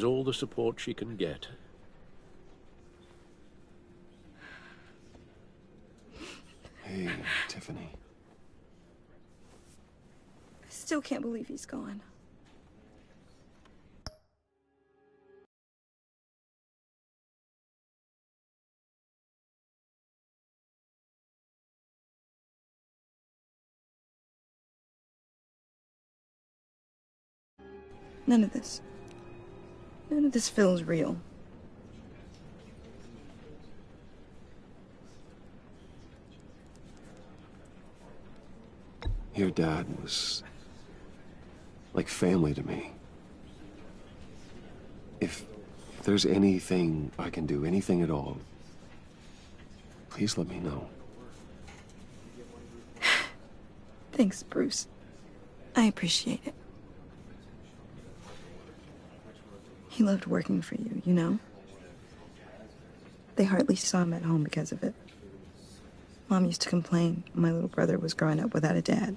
all the support she can get. Hey, Tiffany. I still can't believe he's gone. None of this feels real. Your dad was like family to me. If there's anything I can do, anything at all, please let me know. Thanks, Bruce. I appreciate it. He loved working for you, you know? They hardly saw him at home because of it. Mom used to complain my little brother was growing up without a dad.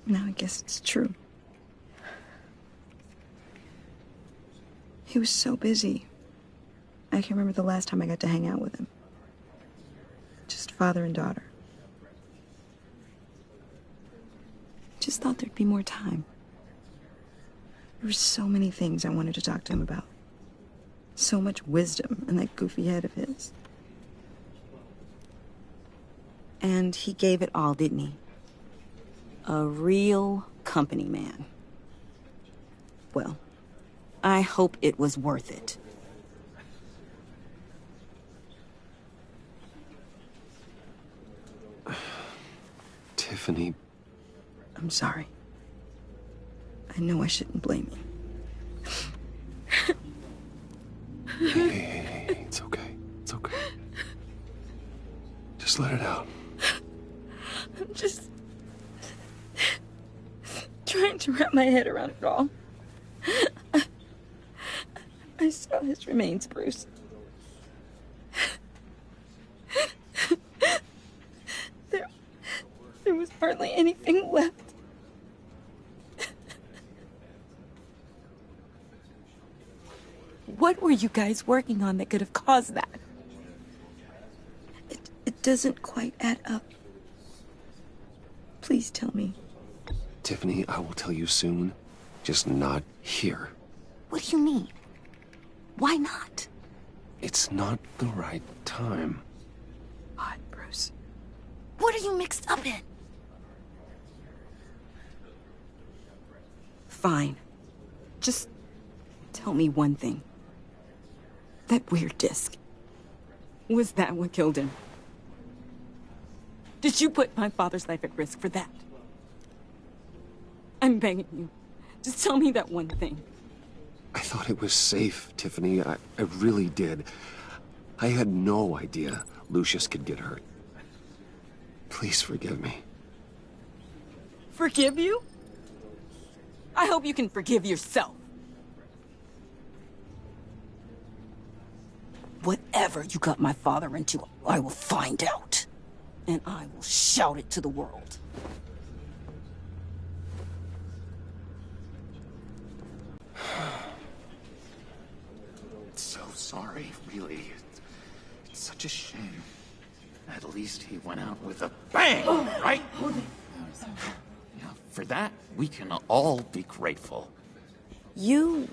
Now I guess it's true. He was so busy. I can't remember the last time I got to hang out with him. Just father and daughter. Just thought there'd be more time. There were so many things I wanted to talk to him about. So much wisdom in that goofy head of his. And he gave it all, didn't he? A real company man. Well, I hope it was worth it. Tiffany. I'm sorry. I know I shouldn't blame you. Hey, it's okay. It's okay. Just let it out. I'm just trying to wrap my head around it all. I saw his remains, Bruce. There was hardly anything left. What were you guys working on that could have caused that? It doesn't quite add up. Please tell me. Tiffany, I will tell you soon. Just not here. What do you mean? Why not? It's not the right time. What, Bruce? What are you mixed up in? Fine. Just tell me one thing. That weird disc. Was that what killed him? Did you put my father's life at risk for that? I'm begging you. Just tell me that one thing. I thought it was safe, Tiffany. I really did. I had no idea Lucius could get hurt. Please forgive me. Forgive you? I hope you can forgive yourself. Whatever you got my father into, I will find out. And I will shout it to the world. So sorry, really. It's such a shame. At least he went out with a bang, right? Yeah, for that, we can all be grateful. You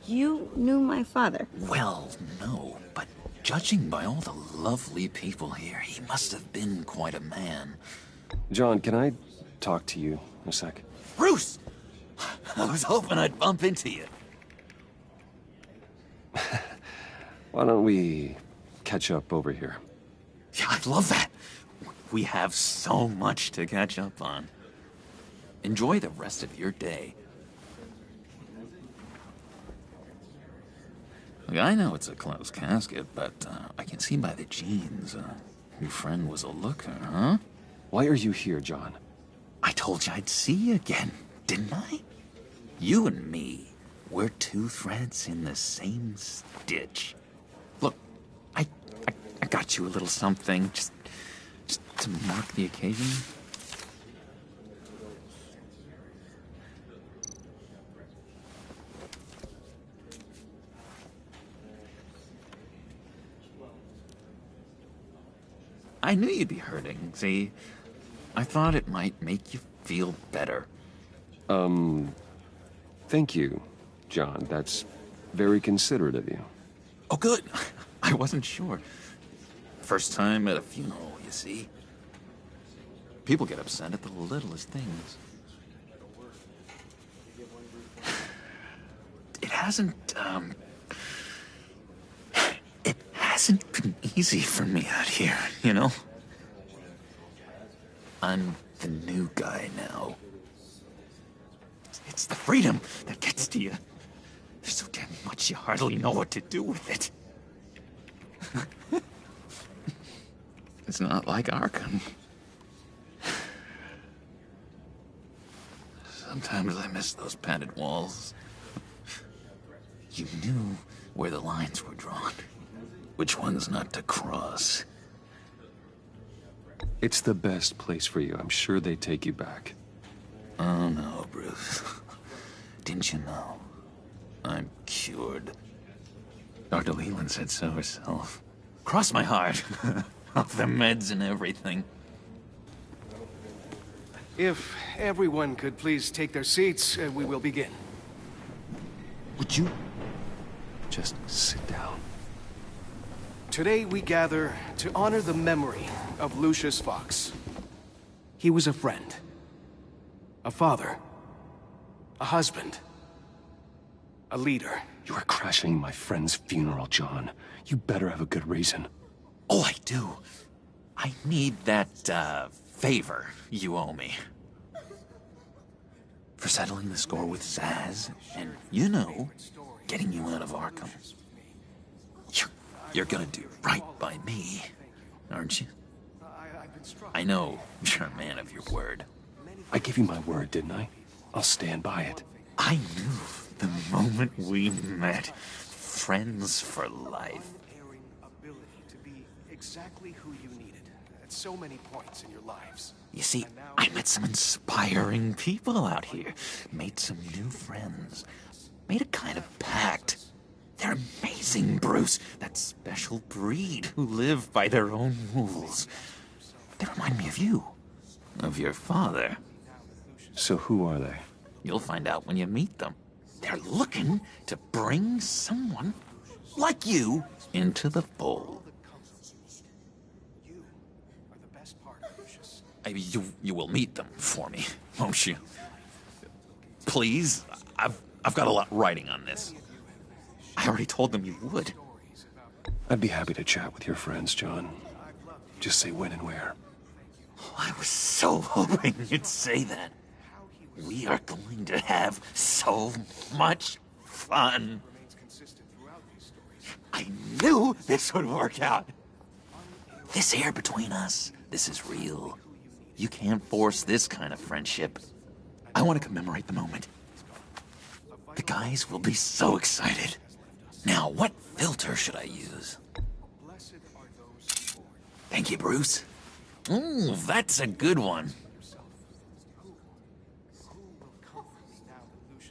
knew my father? Well, no, but judging by all the lovely people here, he must have been quite a man. John, can I talk to you a sec? Bruce! I was hoping I'd bump into you. Why don't we catch up over here? Yeah, I'd love that. We have so much to catch up on. Enjoy the rest of your day. Look, I know it's a closed casket, but I can see by the jeans, your friend was a looker, huh? Why are you here, John? I told you I'd see you again, didn't I? You and me, we're two threads in the same stitch. Look, I got you a little something, just to mark the occasion. I knew you'd be hurting, see? I thought it might make you feel better. Thank you, John. That's very considerate of you. Oh, good. I wasn't sure. First time at a funeral, you see. People get upset at the littlest things. It hasn't been easy for me out here, you know? I'm the new guy now. It's the freedom that gets to you. There's so damn much you hardly know what to do with it. It's not like Arkham. Sometimes I miss those padded walls. You knew where the lines were drawn. Which ones not to cross. It's the best place for you. I'm sure they take you back. Oh no, Bruce. Didn't you know? I'm cured. Dr. Leland said so herself. Cross my heart. Off the meds and everything. If everyone could please take their seats, we will begin. Would you just sit down? Today we gather to honor the memory of Lucius Fox. He was a friend, a father, a husband, a leader. You are crashing my friend's funeral, John. You better have a good reason. Oh, I do. I need that, favor you owe me. For settling the score with Zaz, and, you know, getting you out of Arkham. You're gonna do right by me, aren't you? I know you're a man of your word. I gave you my word, didn't I? I'll stand by it. I knew the moment we met. Friends for life. Ability to be exactly who you needed at so many points in your lives. You see, I met some inspiring people out here. Made some new friends. Made a kind of pact. They're amazing, Bruce. That special breed who live by their own rules. They remind me of you. Of your father. So who are they? You'll find out when you meet them. They're looking to bring someone like you into the fold. You are the best part of Lucius. You will meet them for me, won't you? Please, I've got a lot writing on this. I already told them you would. I'd be happy to chat with your friends, John. Just say when and where. I was so hoping you'd say that. We are going to have so much fun. I knew this would work out. This air between us, this is real. You can't force this kind of friendship. I want to commemorate the moment. The guys will be so excited. Now, what filter should I use? Thank you, Bruce. Ooh, that's a good one.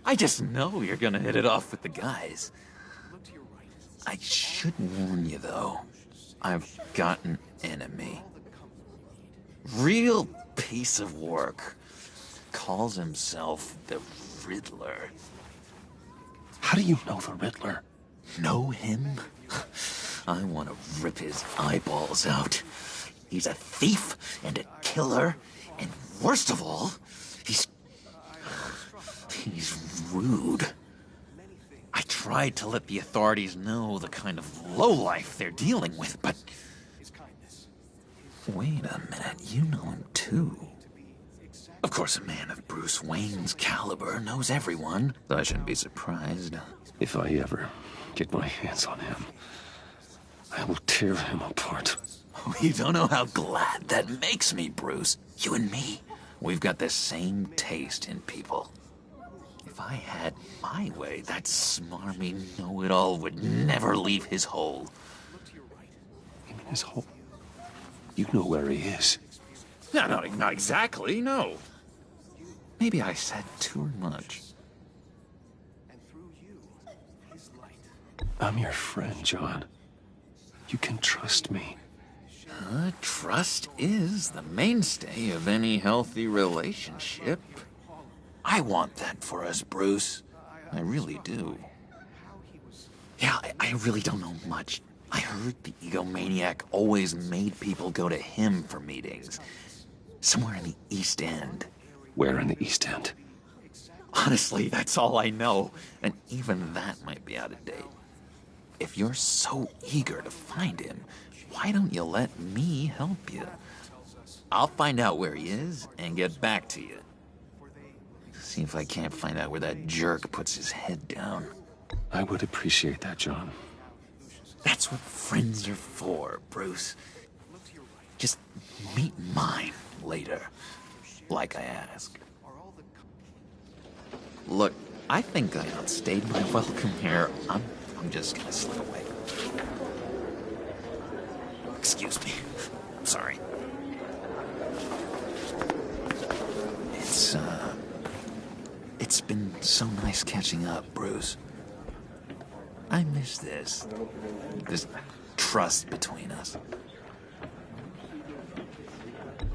I just know you're gonna hit it off with the guys. I should warn you, though. I've got an enemy. Real piece of work. Calls himself the Riddler. How do you know the Riddler? Know him? I want to rip his eyeballs out. He's a thief and a killer, and worst of all, he's rude. I tried to let the authorities know the kind of lowlife they're dealing with, but... Wait a minute, you know him too. Of course, a man of Bruce Wayne's caliber knows everyone, so I shouldn't be surprised. If I ever get my hands on him, I will tear him apart. You don't know how glad that makes me, Bruce. You and me, we've got the same taste in people. If I had my way, that smarmy know-it-all would never leave his hole. You mean his hole? You know where he is. No, not exactly, no. Maybe I said too much. I'm your friend, John. You can trust me. Trust is the mainstay of any healthy relationship. I want that for us, Bruce. I really do. Yeah, I really don't know much. I heard the egomaniac always made people go to him for meetings. Somewhere in the East End. Where in the East End? Honestly, that's all I know. And even that might be out of date. If you're so eager to find him, why don't you let me help you? I'll find out where he is and get back to you. See if I can't find out where that jerk puts his head down. I would appreciate that, John. That's what friends are for, Bruce. Just meet mine later, like I asked. Look, I think I outstayed my welcome here. I'm just gonna slip away. Excuse me. Sorry. It's been so nice catching up, Bruce. I miss this trust between us.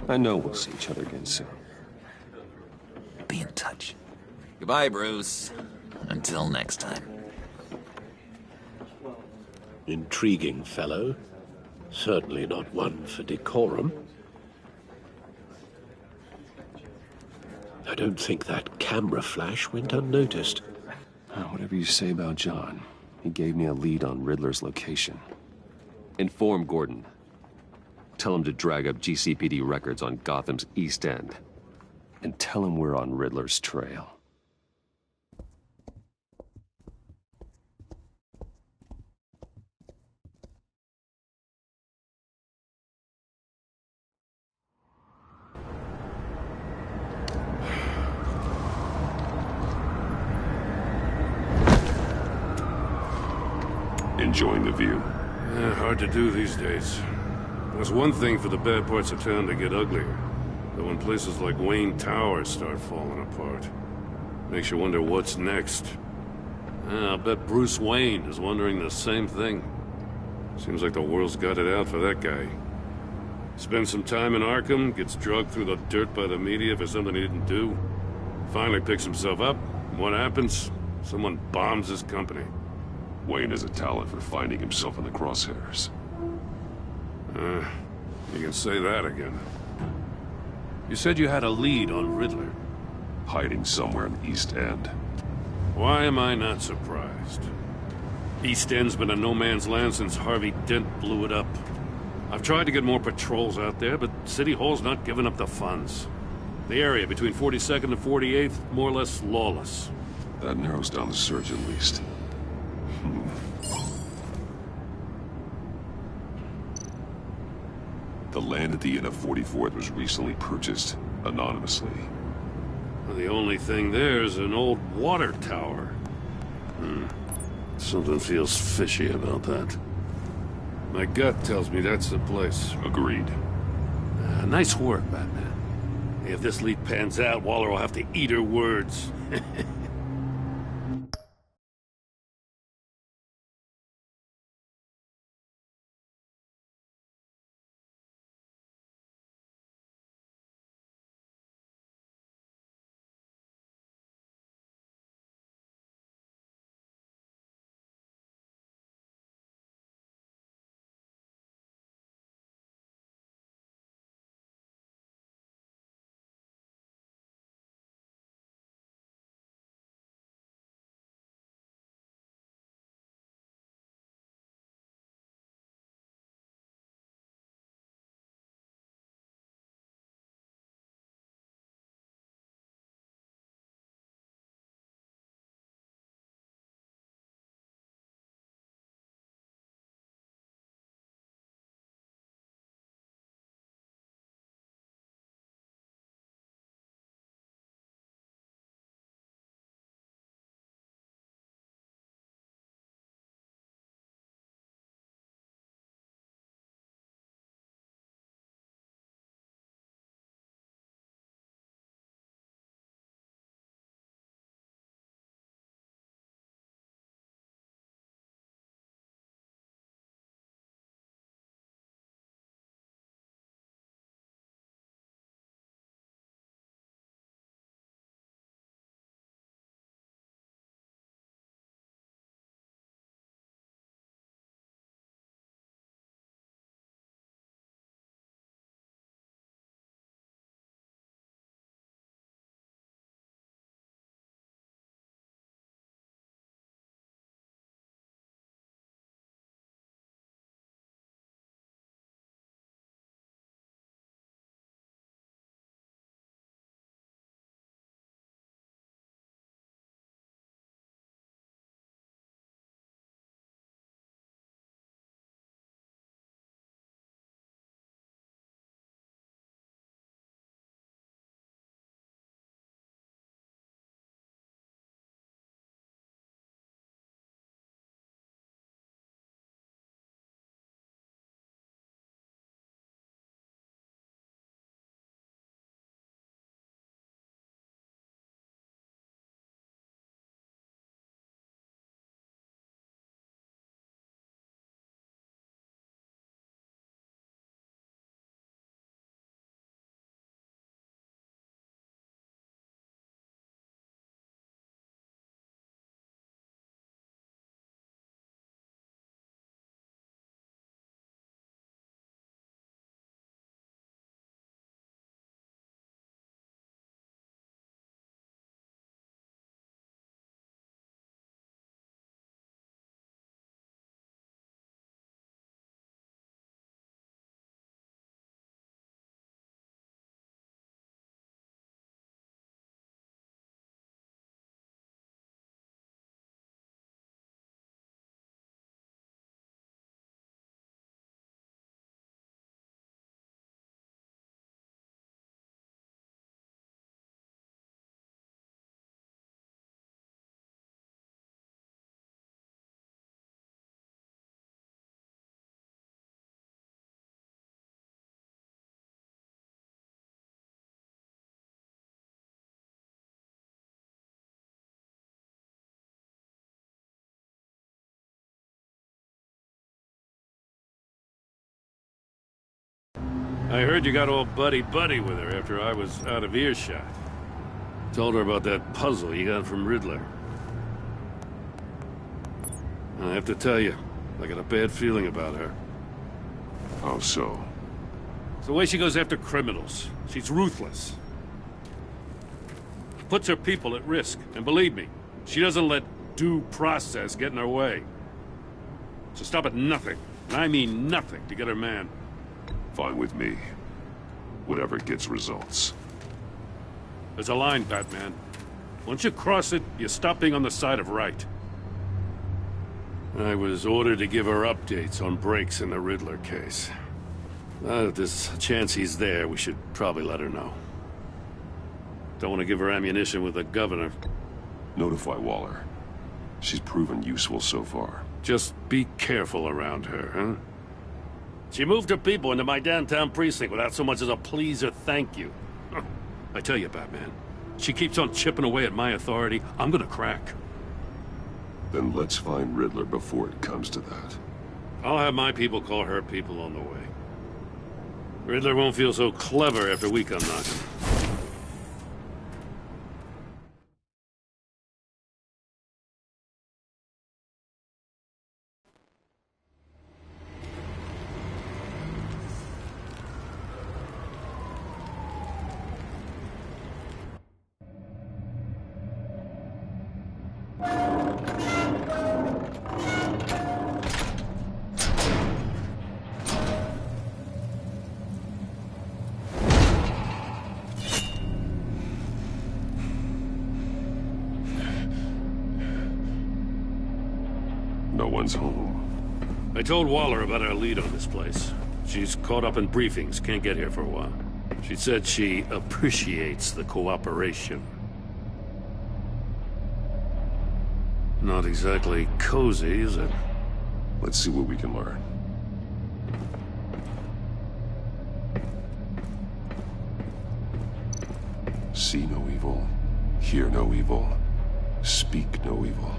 I know we'll see each other again soon. Be in touch. Goodbye, Bruce. Until next time. Intriguing fellow. Certainly not one for decorum. I don't think that camera flash went unnoticed. Whatever you say about John, he gave me a lead on Riddler's location. Inform Gordon. Tell him to drag up GCPD records on Gotham's East End. And tell him we're on Riddler's trail. Enjoying the view. Yeah, hard to do these days. It's one thing for the bad parts of town to get uglier, but when places like Wayne Tower start falling apart, makes you wonder what's next. I'll bet Bruce Wayne is wondering the same thing. Seems like the world's got it out for that guy. Spends some time in Arkham, gets dragged through the dirt by the media for something he didn't do. Finally picks himself up. What happens? Someone bombs his company. Wayne has a talent for finding himself in the crosshairs. You can say that again. You said you had a lead on Riddler. Hiding somewhere in the East End. Why am I not surprised? East End's been a no-man's land since Harvey Dent blew it up. I've tried to get more patrols out there, but City Hall's not giving up the funds. The area between 42nd and 48th, more or less lawless. That narrows down the search at least. The land at the end of 44th was recently purchased, anonymously. The only thing there is an old water tower. Something feels fishy about that. My gut tells me that's the place. Agreed. Nice work, Batman. If this lead pans out, Waller will have to eat her words. I heard you got all buddy-buddy with her after I was out of earshot. Told her about that puzzle you got from Riddler. I have to tell you, I got a bad feeling about her. How so? It's the way she goes after criminals. She's ruthless. Puts her people at risk. And believe me, she doesn't let due process get in her way. So stop at nothing, and I mean nothing, to get her man. Fine with me. Whatever gets results. There's a line, Batman. Once you cross it, you stop being on the side of right. I was ordered to give her updates on breaks in the Riddler case. If there's a chance he's there, we should probably let her know. Don't want to give her ammunition with the governor. Notify Waller. She's proven useful so far. Just be careful around her, huh? She moved her people into my downtown precinct without so much as a please or thank you. I tell you, Batman, she keeps on chipping away at my authority, I'm gonna crack. Then let's find Riddler before it comes to that. I'll have my people call her people on the way. Riddler won't feel so clever after we come knocking. No one's home. I told Waller about our lead on this place. She's caught up in briefings, can't get here for a while. She said she appreciates the cooperation. Not exactly cozy, is it? Let's see what we can learn. See no evil, hear no evil, speak no evil.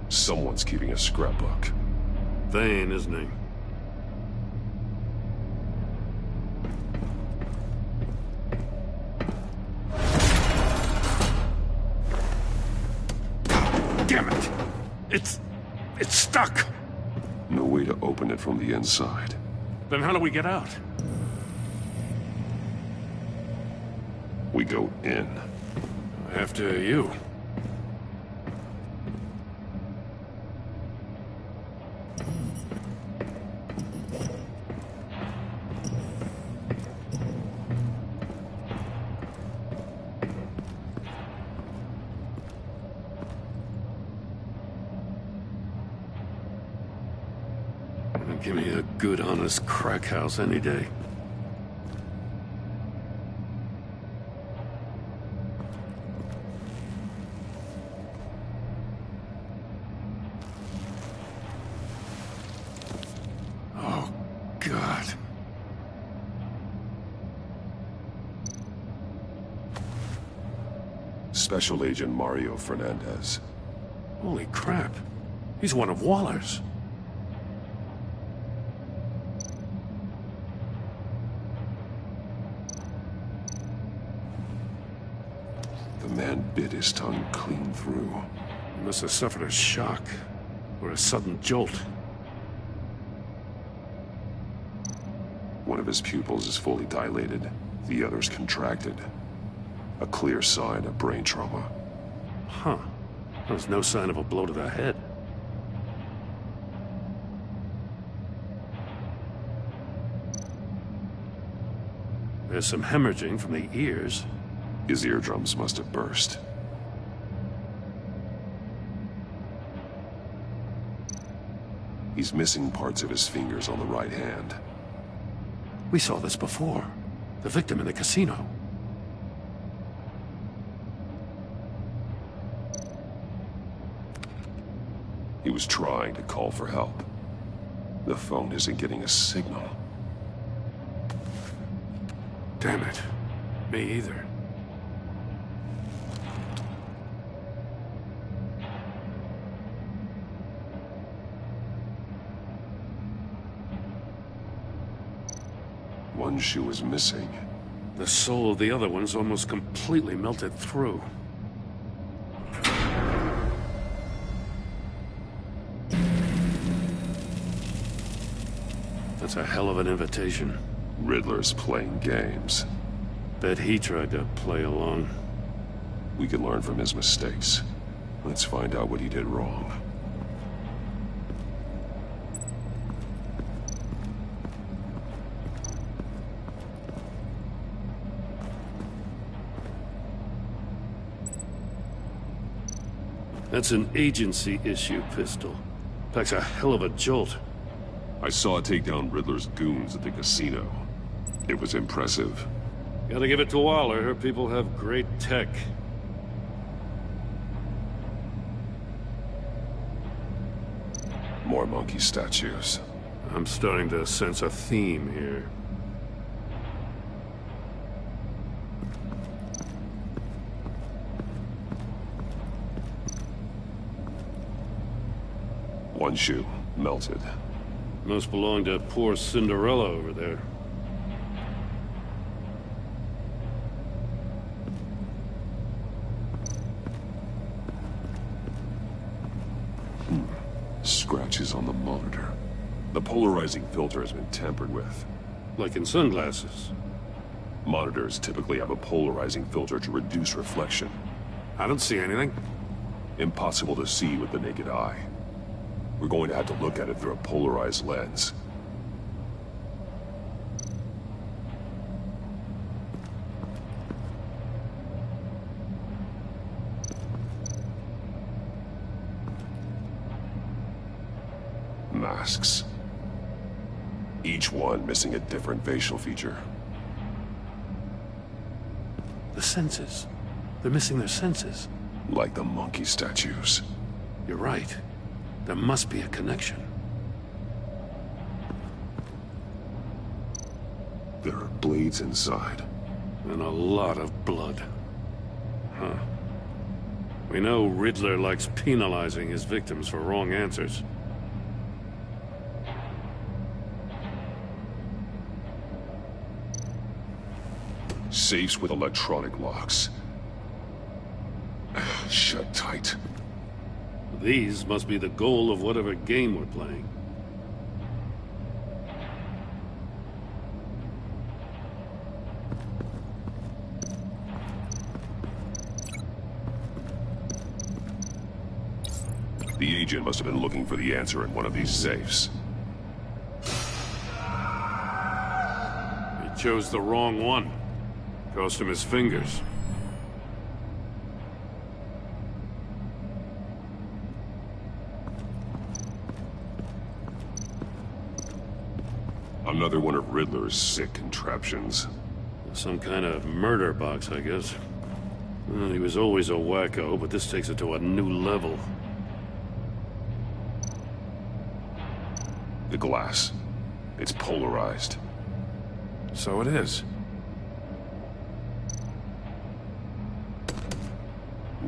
Someone's keeping a scrapbook. Thane, isn't he? Damn it! It's stuck! No way to open it from the inside. Then how do we get out? We go in. After you. Give me a good, honest crack house any day. Oh, God. Special Agent Mario Fernandez. Holy crap. He's one of Waller's. The man bit his tongue clean through. He must have suffered a shock, or a sudden jolt. One of his pupils is fully dilated, the other's contracted. A clear sign of brain trauma. Huh. There's no sign of a blow to the head. There's some hemorrhaging from the ears. His eardrums must have burst. He's missing parts of his fingers on the right hand. We saw this before. The victim in the casino. He was trying to call for help. The phone isn't getting a signal. Damn it. Me either. one shoe is missing. The soul of the other one's almost completely melted through. That's a hell of an invitation. Riddler's playing games. Bet he tried to play along. We can learn from his mistakes. Let's find out what he did wrong. That's an agency issue pistol. Packs a hell of a jolt. I saw it take down Riddler's goons at the casino. It was impressive. Gotta give it to Waller. Her people have great tech. More monkey statues. I'm starting to sense a theme here. One shoe, melted. Must belong to poor Cinderella over there. Scratches on the monitor. The polarizing filter has been tampered with. Like in sunglasses. Monitors typically have a polarizing filter to reduce reflection. I don't see anything. Impossible to see with the naked eye. We're going to have to look at it through a polarized lens. Masks. Each one missing a different facial feature. The senses. They're missing their senses. Like the monkey statues. You're right. There must be a connection. There are blades inside. And a lot of blood. Huh. We know Riddler likes penalizing his victims for wrong answers. Safes with electronic locks. Shut tight. These must be the goal of whatever game we're playing. The agent must have been looking for the answer in one of these safes. He chose the wrong one. Cost him his fingers. Another one of Riddler's sick contraptions. Some kind of murder box, I guess. Well, he was always a wacko, but this takes it to a new level. The glass. It's polarized. So it is.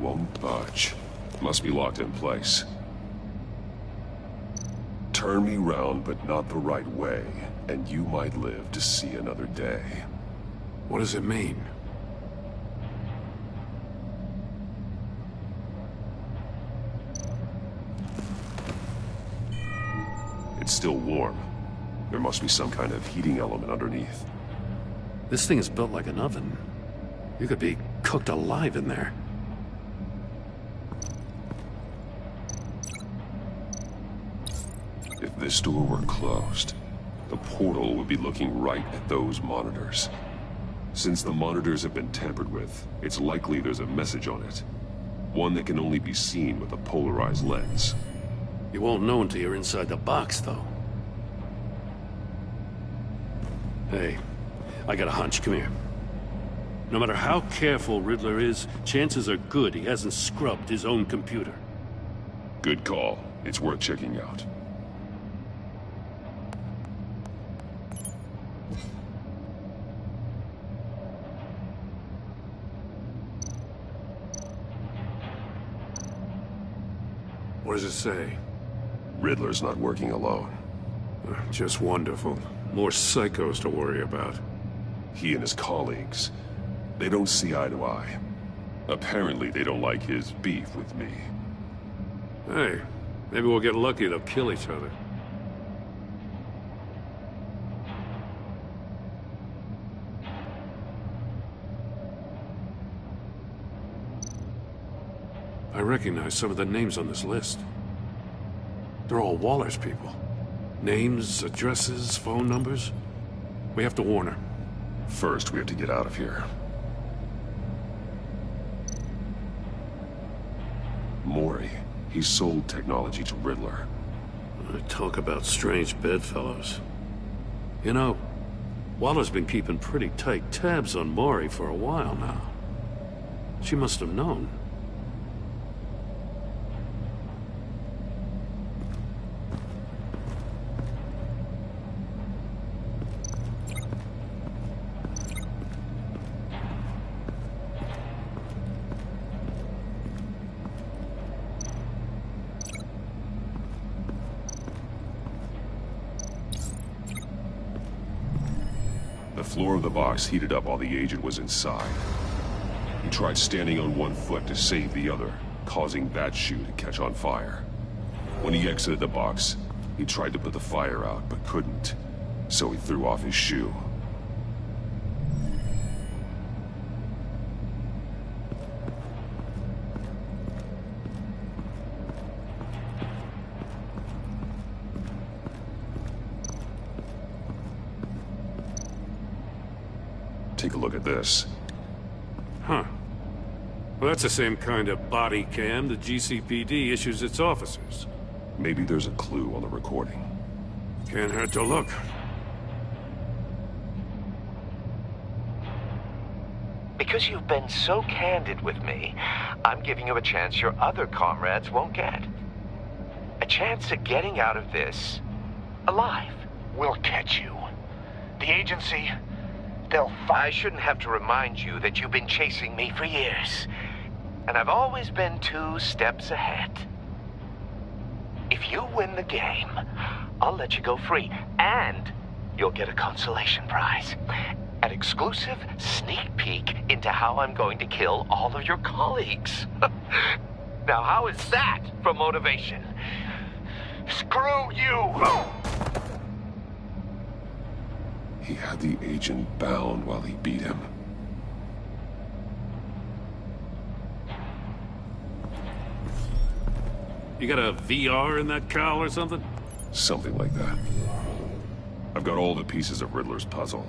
Won't budge. Must be locked in place. Turn me round, but not the right way, and you might live to see another day. What does it mean? It's still warm. There must be some kind of heating element underneath. This thing is built like an oven. You could be cooked alive in there. If this door were closed, the portal would be looking right at those monitors. Since the monitors have been tampered with, it's likely there's a message on it. One that can only be seen with a polarized lens. You won't know until you're inside the box, though. Hey, I got a hunch. Come here. No matter how careful Riddler is, chances are good he hasn't scrubbed his own computer. Good call. It's worth checking out. What does it say? Riddler's not working alone. Just wonderful. More psychos to worry about. He and his colleagues, they don't see eye to eye. Apparently, they don't like his beef with me. Hey, maybe we'll get lucky. They'll kill each other. I recognize some of the names on this list. They're all Waller's people. Names, addresses, phone numbers. We have to warn her. First, we have to get out of here. Maury, he sold technology to Riddler. Talk about strange bedfellows. You know, Waller's been keeping pretty tight tabs on Maury for a while now. She must have known. The floor of the box heated up while the agent was inside. He tried standing on one foot to save the other, causing that shoe to catch on fire. When he exited the box, he tried to put the fire out, but couldn't, so he threw off his shoe. Take a look at this. Huh. Well, that's the same kind of body cam the GCPD issues its officers. Maybe there's a clue on the recording. Can't hurt to look. Because you've been so candid with me, I'm giving you a chance your other comrades won't get. A chance at getting out of this alive. We'll catch you. The agency, they'll I shouldn't have to remind you that you've been chasing me for years. And I've always been 2 steps ahead. If you win the game, I'll let you go free. And you'll get a consolation prize. An exclusive sneak peek into how I'm going to kill all of your colleagues. Now, how is that for motivation? Screw you! He had the agent bound while he beat him. You got a VR in that cowl or something? Something like that. I've got all the pieces of Riddler's puzzle.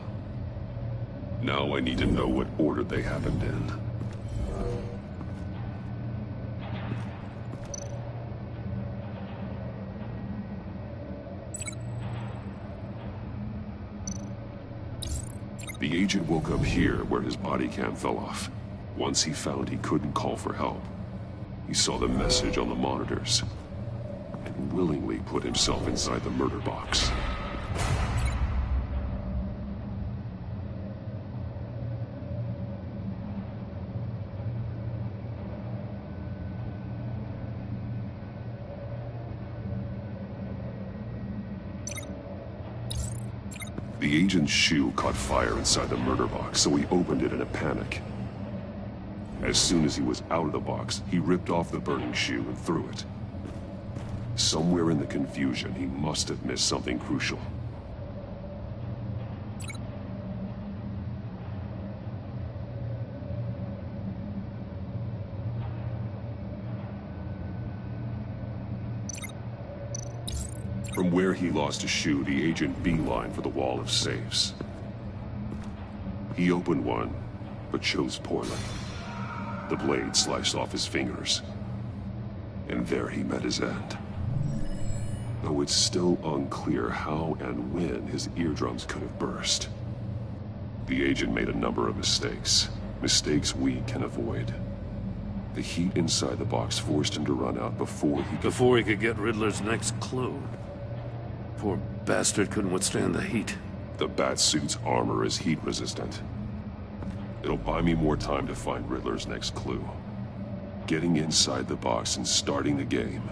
Now I need to know what order they happened in. The agent woke up here where his body cam fell off. Once he found he couldn't call for help, he saw the message on the monitors and willingly put himself inside the murder box. The agent's shoe caught fire inside the murder box, so he opened it in a panic. As soon as he was out of the box, he ripped off the burning shoe and threw it. Somewhere in the confusion, he must have missed something crucial. From where he lost a shoe, the agent beelined for the wall of safes. He opened one, but chose poorly. The blade sliced off his fingers. And there he met his end. Though it's still unclear how and when his eardrums could have burst. The agent made a number of mistakes. Mistakes we can avoid. The heat inside the box forced him to run out before he could get Riddler's next clue. Poor bastard couldn't withstand the heat. The Batsuit's armor is heat resistant. It'll buy me more time to find Riddler's next clue. Getting inside the box and starting the game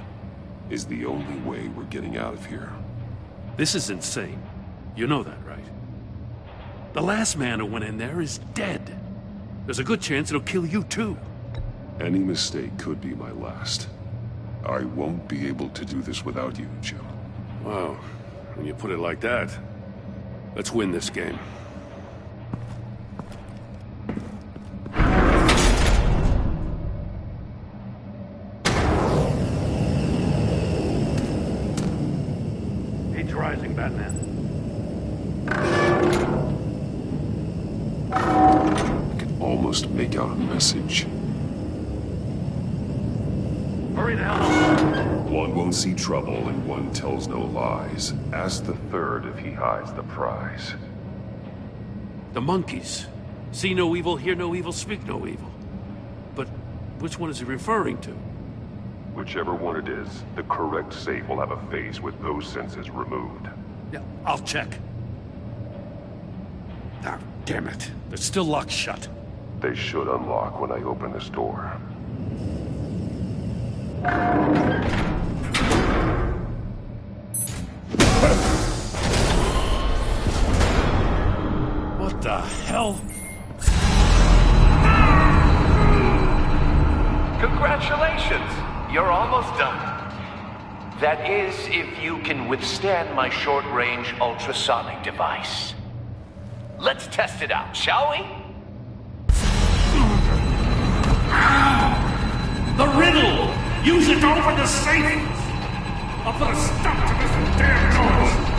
is the only way we're getting out of here. This is insane. You know that, right? The last man who went in there is dead. There's a good chance it'll kill you too. Any mistake could be my last. I won't be able to do this without you, Joe. Wow, when you put it like that, let's win this game. He's rising, Batman. I can almost make out a message. Hurry the hell! One won't see trouble and one tells no lies. Ask the third if he hides the prize. The monkeys. See no evil, hear no evil, speak no evil. But which one is he referring to? Whichever one it is, the correct safe will have a face with those senses removed. Yeah, I'll check. Ah, damn it. They're still locked shut. They should unlock when I open this door. What the hell? Congratulations! You're almost done. That is, if you can withstand my short-range ultrasonic device. Let's test it out, shall we? The riddle! Use it to open the safe! I'll put a stop to this damn noise!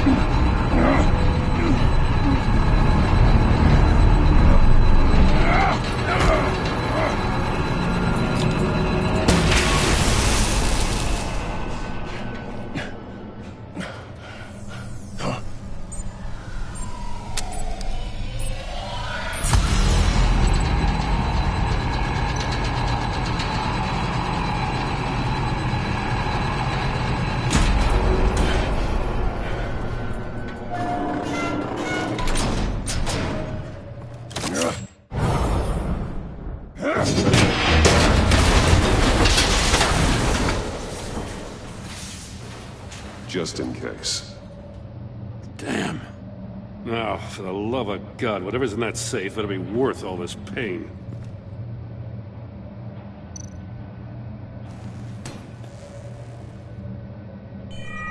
Just in case. Damn. Now, for the love of God, whatever's in that safe better be worth all this pain.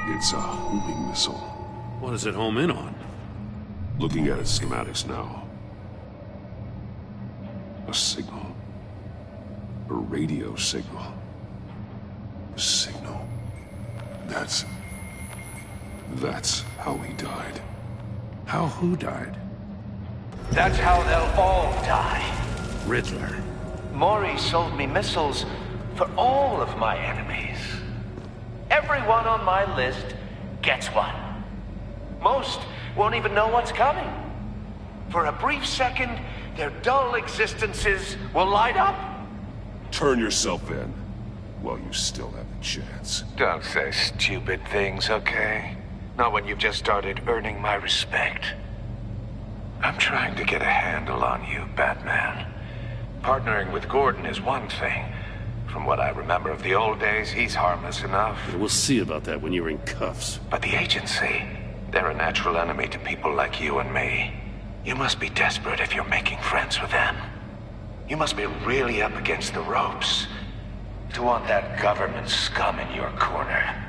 It's a homing missile. What does it home in on? Looking at its schematics now. A signal. A radio signal. A signal. That's how he died. How who died? That's how they'll all die. Riddler. Maury sold me missiles for all of my enemies. Everyone on my list gets one. Most won't even know what's coming. For a brief second, their dull existences will light up. Turn yourself in while you still have a chance. Don't say stupid things, okay? Not when you've just started earning my respect. I'm trying to get a handle on you, Batman. Partnering with Gordon is one thing. From what I remember of the old days, he's harmless enough. We'll see about that when you're in cuffs. But the agency, they're a natural enemy to people like you and me. You must be desperate if you're making friends with them. You must be really up against the ropes to want that government scum in your corner.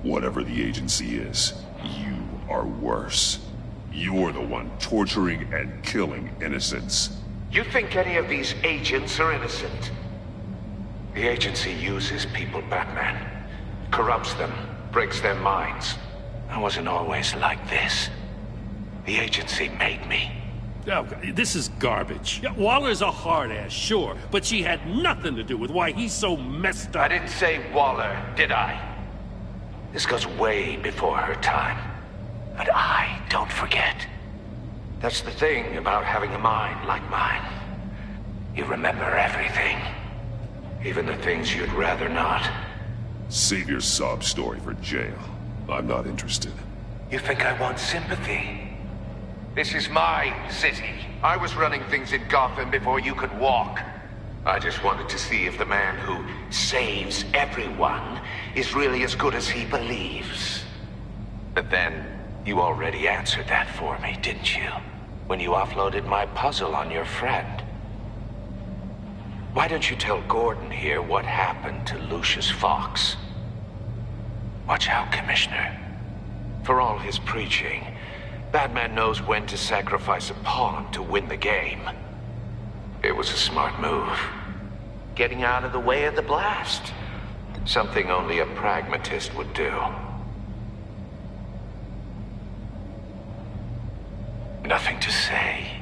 Whatever the agency is, you are worse. You're the one torturing and killing innocents. You think any of these agents are innocent? The agency uses people, Batman. Corrupts them, breaks their minds. I wasn't always like this. The agency made me. Oh, this is garbage. Yeah, Waller's a hard-ass, sure, but she had nothing to do with why he's so messed up. I didn't say Waller, did I? This goes way before her time. But I don't forget. That's the thing about having a mind like mine. You remember everything. Even the things you'd rather not. Save your sob story for jail. I'm not interested. You think I want sympathy? This is my city. I was running things in Gotham before you could walk. I just wanted to see if the man who saves everyone is really as good as he believes. But then, you already answered that for me, didn't you? when you offloaded my puzzle on your friend. Why don't you tell Gordon here what happened to Lucius Fox? Watch out, Commissioner. For all his preaching, Batman knows when to sacrifice a pawn to win the game. It was a smart move. Getting out of the way of the blast. Something only a pragmatist would do. Nothing to say.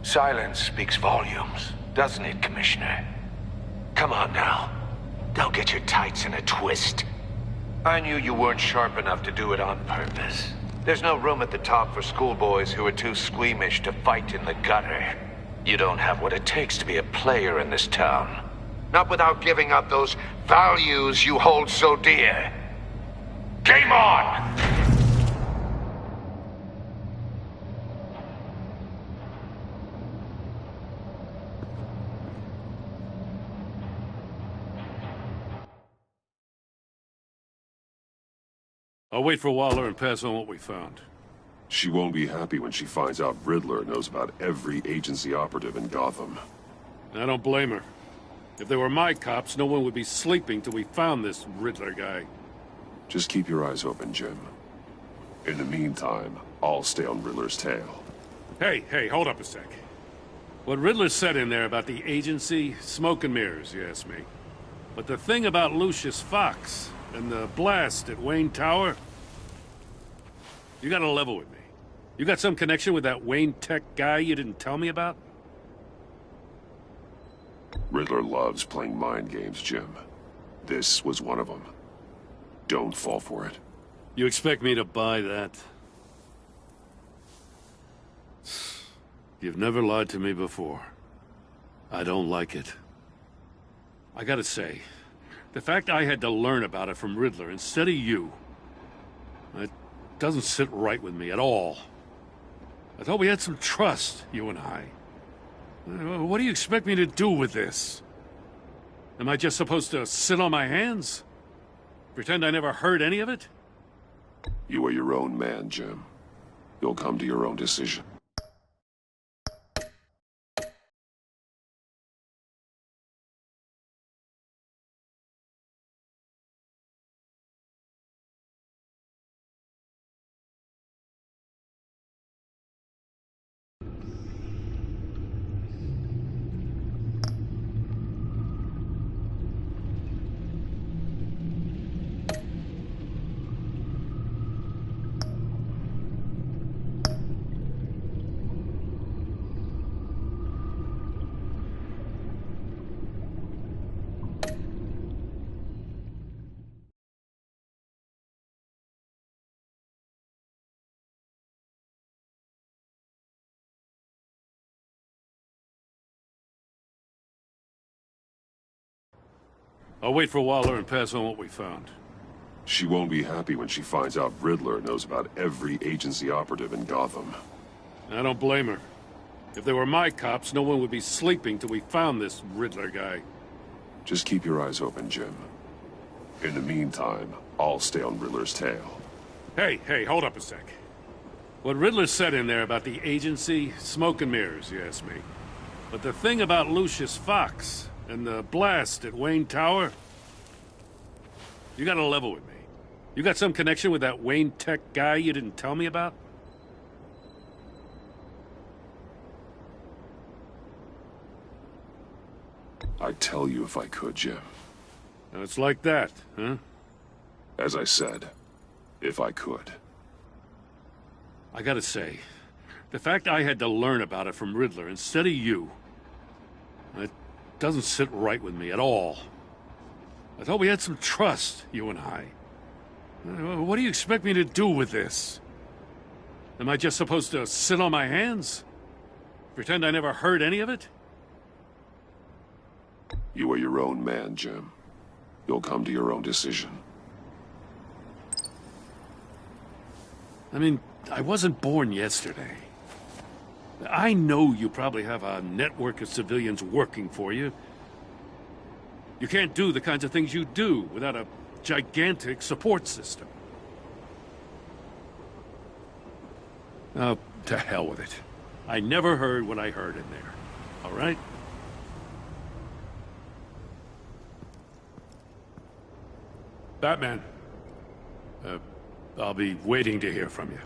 Silence speaks volumes, doesn't it, Commissioner? Come on now. Don't get your tights in a twist. I knew you weren't sharp enough to do it on purpose. There's no room at the top for schoolboys who are too squeamish to fight in the gutter. You don't have what it takes to be a player in this town. Not without giving up those values you hold so dear. Game on! I'll wait for Waller and pass on what we found. She won't be happy when she finds out Riddler knows about every agency operative in Gotham. I don't blame her. If they were my cops, no one would be sleeping till we found this Riddler guy. Just keep your eyes open, Jim. In the meantime, I'll stay on Riddler's tail. Hey, hold up a sec. What Riddler said in there about the agency, smoke and mirrors, you ask me. But the thing about Lucius Fox and the blast at Wayne Tower, you gotta level with me. You got some connection with that Wayne Tech guy you didn't tell me about? Riddler loves playing mind games, Jim. This was one of them. Don't fall for it. You expect me to buy that? You've never lied to me before. I don't like it. I gotta say, the fact I had to learn about it from Riddler instead of you, it doesn't sit right with me at all. I thought we had some trust, you and I. What do you expect me to do with this? Am I just supposed to sit on my hands? Pretend I never heard any of it? You are your own man, Jim. You'll come to your own decision. I'll wait for Waller and pass on what we found. She won't be happy when she finds out Riddler knows about every agency operative in Gotham. I don't blame her. If they were my cops, no one would be sleeping till we found this Riddler guy. Just keep your eyes open, Jim. In the meantime, I'll stay on Riddler's tail. Hey, hold up a sec. What Riddler said in there about the agency, smoke and mirrors, you ask me. But the thing about Lucius Fox and the blast at Wayne Tower, you gotta level with me. You got some connection with that Wayne Tech guy you didn't tell me about? I'd tell you if I could, Jim. Now it's like that, huh? As I said, if I could. I gotta say, the fact I had to learn about it from Riddler instead of you, it doesn't sit right with me at all. I thought we had some trust, you and I. What do you expect me to do with this? Am I just supposed to sit on my hands? Pretend I never heard any of it? You are your own man, Jim. You'll come to your own decision. I mean, I wasn't born yesterday. I know you probably have a network of civilians working for you. You can't do the kinds of things you do without a gigantic support system. To hell with it. I never heard what I heard in there. All right? Batman. I'll be waiting to hear from you.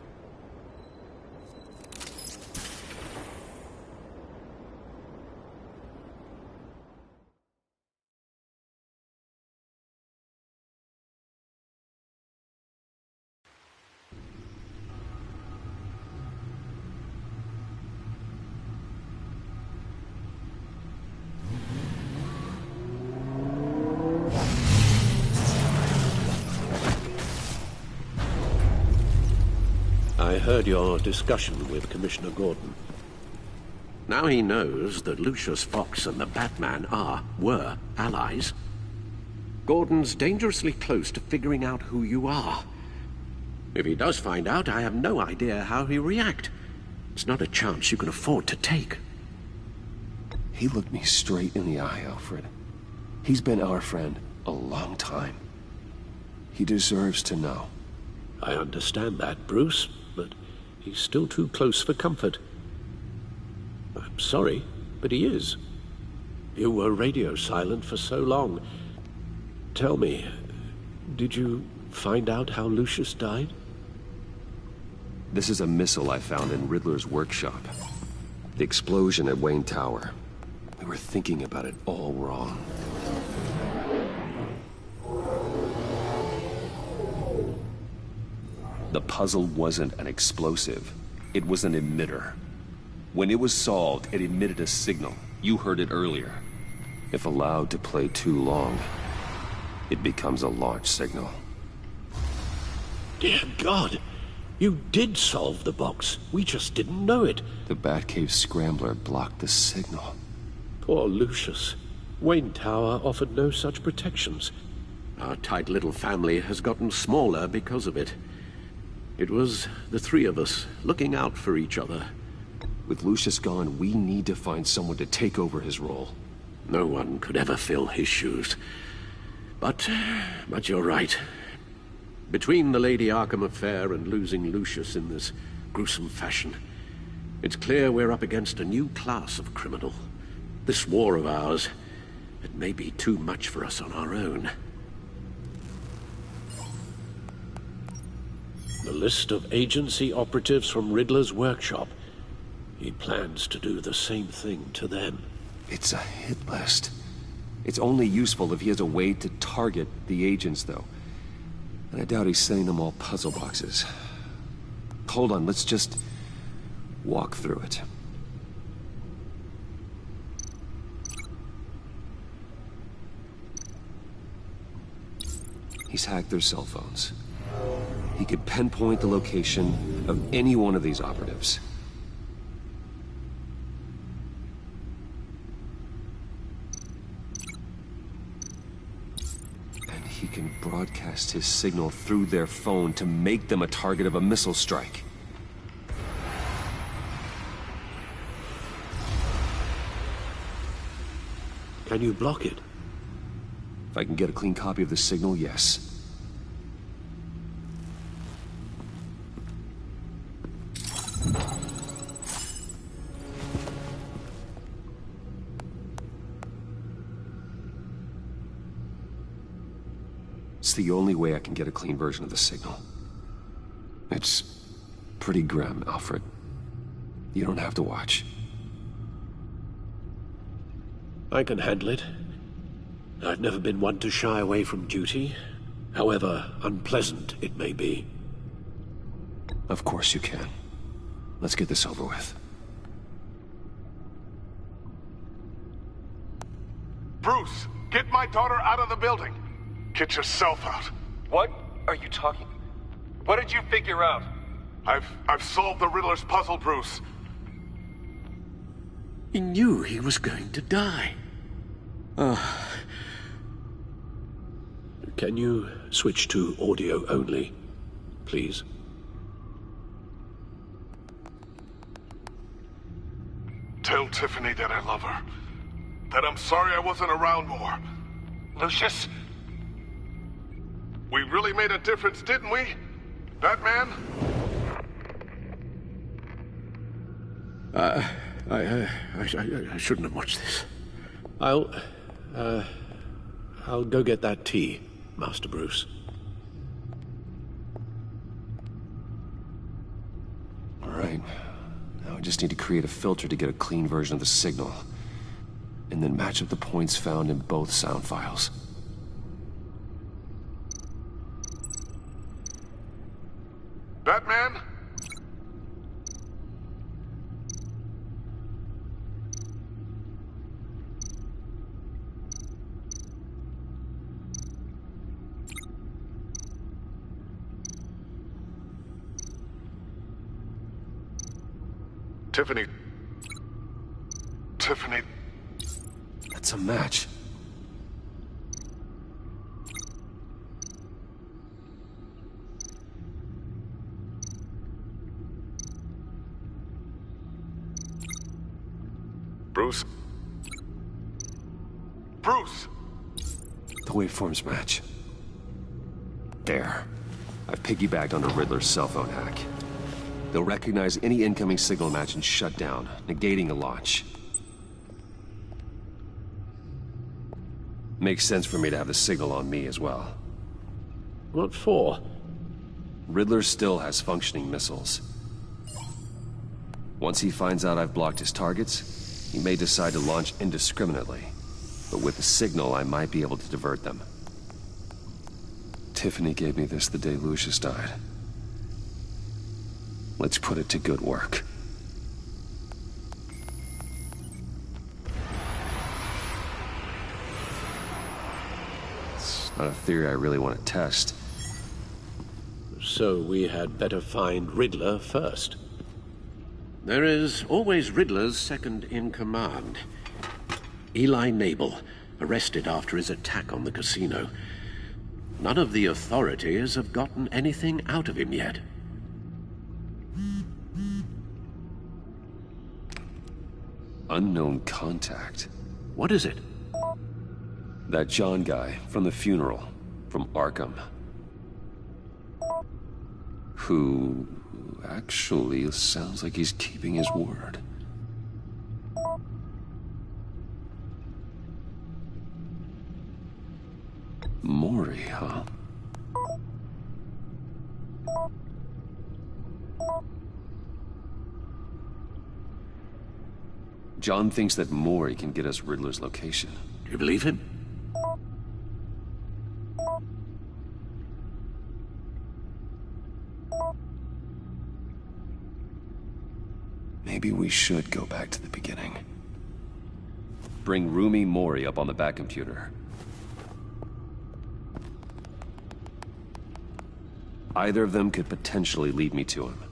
I heard your discussion with Commissioner Gordon. Now he knows that Lucius Fox and the Batman were allies. Gordon's dangerously close to figuring out who you are. If he does find out, I have no idea how he'll react. It's not a chance you can afford to take. He looked me straight in the eye, Alfred. He's been our friend a long time. He deserves to know. I understand that, Bruce, but he's still too close for comfort. I'm sorry, but he is. You were radio silent for so long. Tell me, did you find out how Lucius died? This is a missile I found in Riddler's workshop. The explosion at Wayne Tower. We were thinking about it all wrong. The puzzle wasn't an explosive. It was an emitter. When it was solved, it emitted a signal. You heard it earlier. If allowed to play too long, it becomes a launch signal. Dear God! You did solve the box. We just didn't know it. The Batcave scrambler blocked the signal. Poor Lucius. Wayne Tower offered no such protections. Our tight little family has gotten smaller because of it. It was the three of us looking out for each other. With Lucius gone, we need to find someone to take over his role. No one could ever fill his shoes. But you're right. Between the Lady Arkham affair and losing Lucius in this gruesome fashion, it's clear we're up against a new class of criminal. This war of ours, it may be too much for us on our own. The list of agency operatives from Riddler's workshop. He plans to do the same thing to them. It's a hit list. It's only useful if he has a way to target the agents, though. And I doubt he's sending them all puzzle boxes. Hold on, let's just walk through it. He's hacked their cell phones. He could pinpoint the location of any one of these operatives. And he can broadcast his signal through their phone to make them a target of a missile strike. Can you block it? If I can get a clean copy of the signal, yes. It's the only way I can get a clean version of the signal. It's pretty grim, Alfred. You don't have to watch. I can handle it. I've never been one to shy away from duty, however unpleasant it may be. Of course you can. Let's get this over with. Bruce, get my daughter out of the building. Get yourself out. What are you talking? What did you figure out? I've solved the Riddler's puzzle, Bruce. He knew he was going to die. Can you switch to audio only, please? Tell Tiffany that I love her. That I'm sorry I wasn't around more. Lucius? We really made a difference, didn't we? Batman? I shouldn't have watched this. I'll go get that tea, Master Bruce. All right. Now I just need to create a filter to get a clean version of the signal. And then match up the points found in both sound files. Batman? Tiffany. Tiffany. That's a match. Bruce? Bruce! The waveforms match. There. I've piggybacked onto Riddler's cell phone hack. They'll recognize any incoming signal match and shut down, negating a launch. Makes sense for me to have the signal on me as well. What for? Riddler still has functioning missiles. Once he finds out I've blocked his targets, he may decide to launch indiscriminately. But with the signal, I might be able to divert them. Tiffany gave me this the day Lucius died. Let's put it to good work. It's not a theory I really want to test. So we had better find Riddler first. There is always Riddler's second in command. Eli Nabel, arrested after his attack on the casino. None of the authorities have gotten anything out of him yet. Unknown contact. What is it? That John guy from the funeral, from Arkham. Who actually sounds like he's keeping his word. Mori, huh? John thinks that Mori can get us Riddler's location. Do you believe him? Maybe we should go back to the beginning. Bring Rumi Mori up on the back computer. Either of them could potentially lead me to him.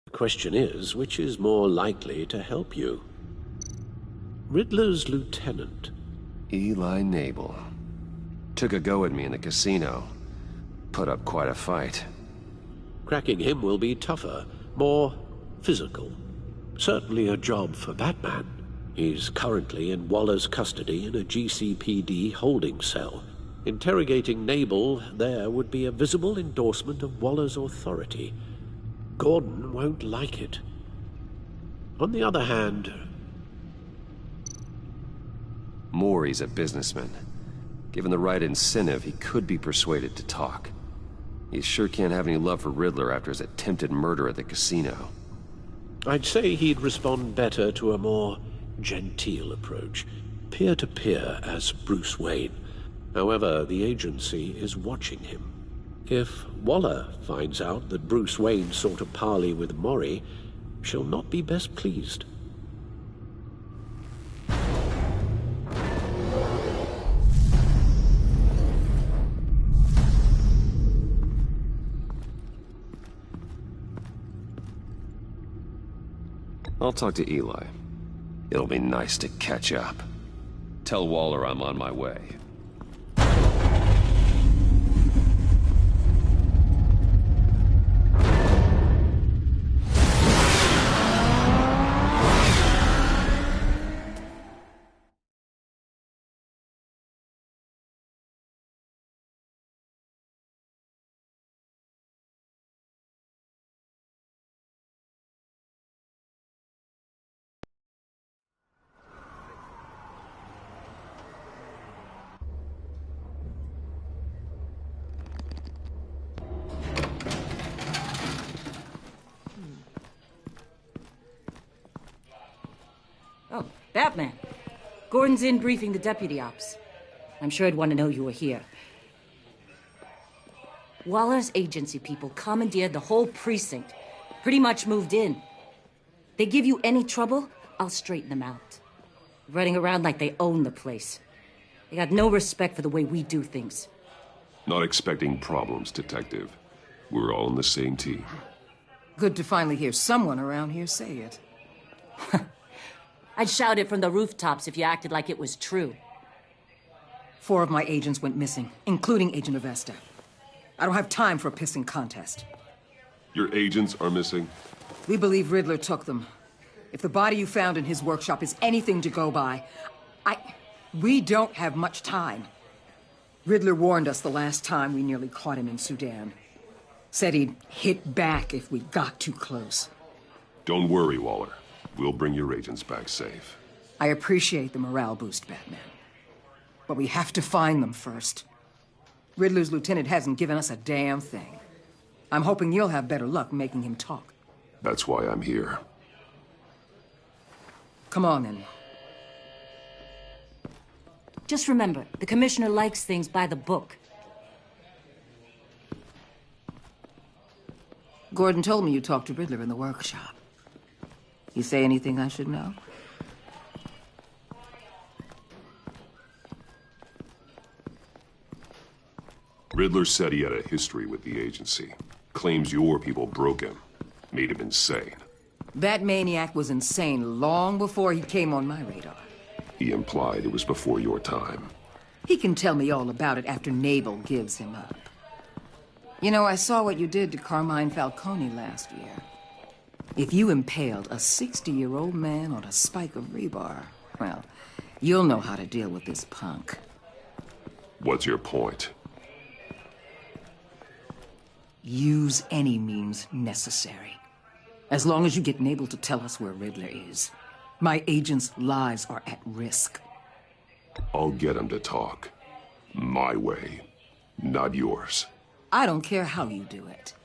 The question is, which is more likely to help you? Riddler's lieutenant. Eli Nabel. Took a go at me in the casino. Put up quite a fight. Cracking him will be tougher, more physical. Certainly a job for Batman. He's currently in Waller's custody in a GCPD holding cell. Interrogating Nabel there would be a visible endorsement of Waller's authority. Gordon won't like it. On the other hand... Maury's a businessman. Given the right incentive, he could be persuaded to talk. He sure can't have any love for Riddler after his attempted murder at the casino. I'd say he'd respond better to a more genteel approach, peer-to-peer as Bruce Wayne. However, the agency is watching him. If Waller finds out that Bruce Wayne sought a parley with Maury, she'll not be best pleased. I'll talk to Eli. It'll be nice to catch up. Tell Waller I'm on my way. Oh, Batman. Gordon's in briefing the deputy ops. I'm sure I'd want to know you were here. Waller's agency people commandeered the whole precinct. Pretty much moved in. They give you any trouble, I'll straighten them out. Running around like they own the place. They got no respect for the way we do things. Not expecting problems, Detective. We're all on the same team. Good to finally hear someone around here say it. I'd shout it from the rooftops if you acted like it was true. 4 of my agents went missing, including Agent Avesta. I don't have time for a pissing contest. Your agents are missing? We believe Riddler took them. If the body you found in his workshop is anything to go by, we don't have much time. Riddler warned us the last time we nearly caught him in Sudan. Said he'd hit back if we got too close. Don't worry, Waller. We'll bring your agents back safe. I appreciate the morale boost, Batman. But we have to find them first. Riddler's lieutenant hasn't given us a damn thing. I'm hoping you'll have better luck making him talk. That's why I'm here. Come on, then. Just remember, the commissioner likes things by the book. Gordon told me you talked to Riddler in the workshop. You say anything I should know? Riddler said he had a history with the agency. Claims your people broke him. Made him insane. That maniac was insane long before he came on my radar. He implied it was before your time. He can tell me all about it after Nabel gives him up. You know, I saw what you did to Carmine Falcone last year. If you impaled a 60-year-old man on a spike of rebar, well, you'll know how to deal with this punk. What's your point? Use any means necessary. As long as you get Nabel to tell us where Riddler is. My agents' lives are at risk. I'll get him to talk. My way, not yours. I don't care how you do it,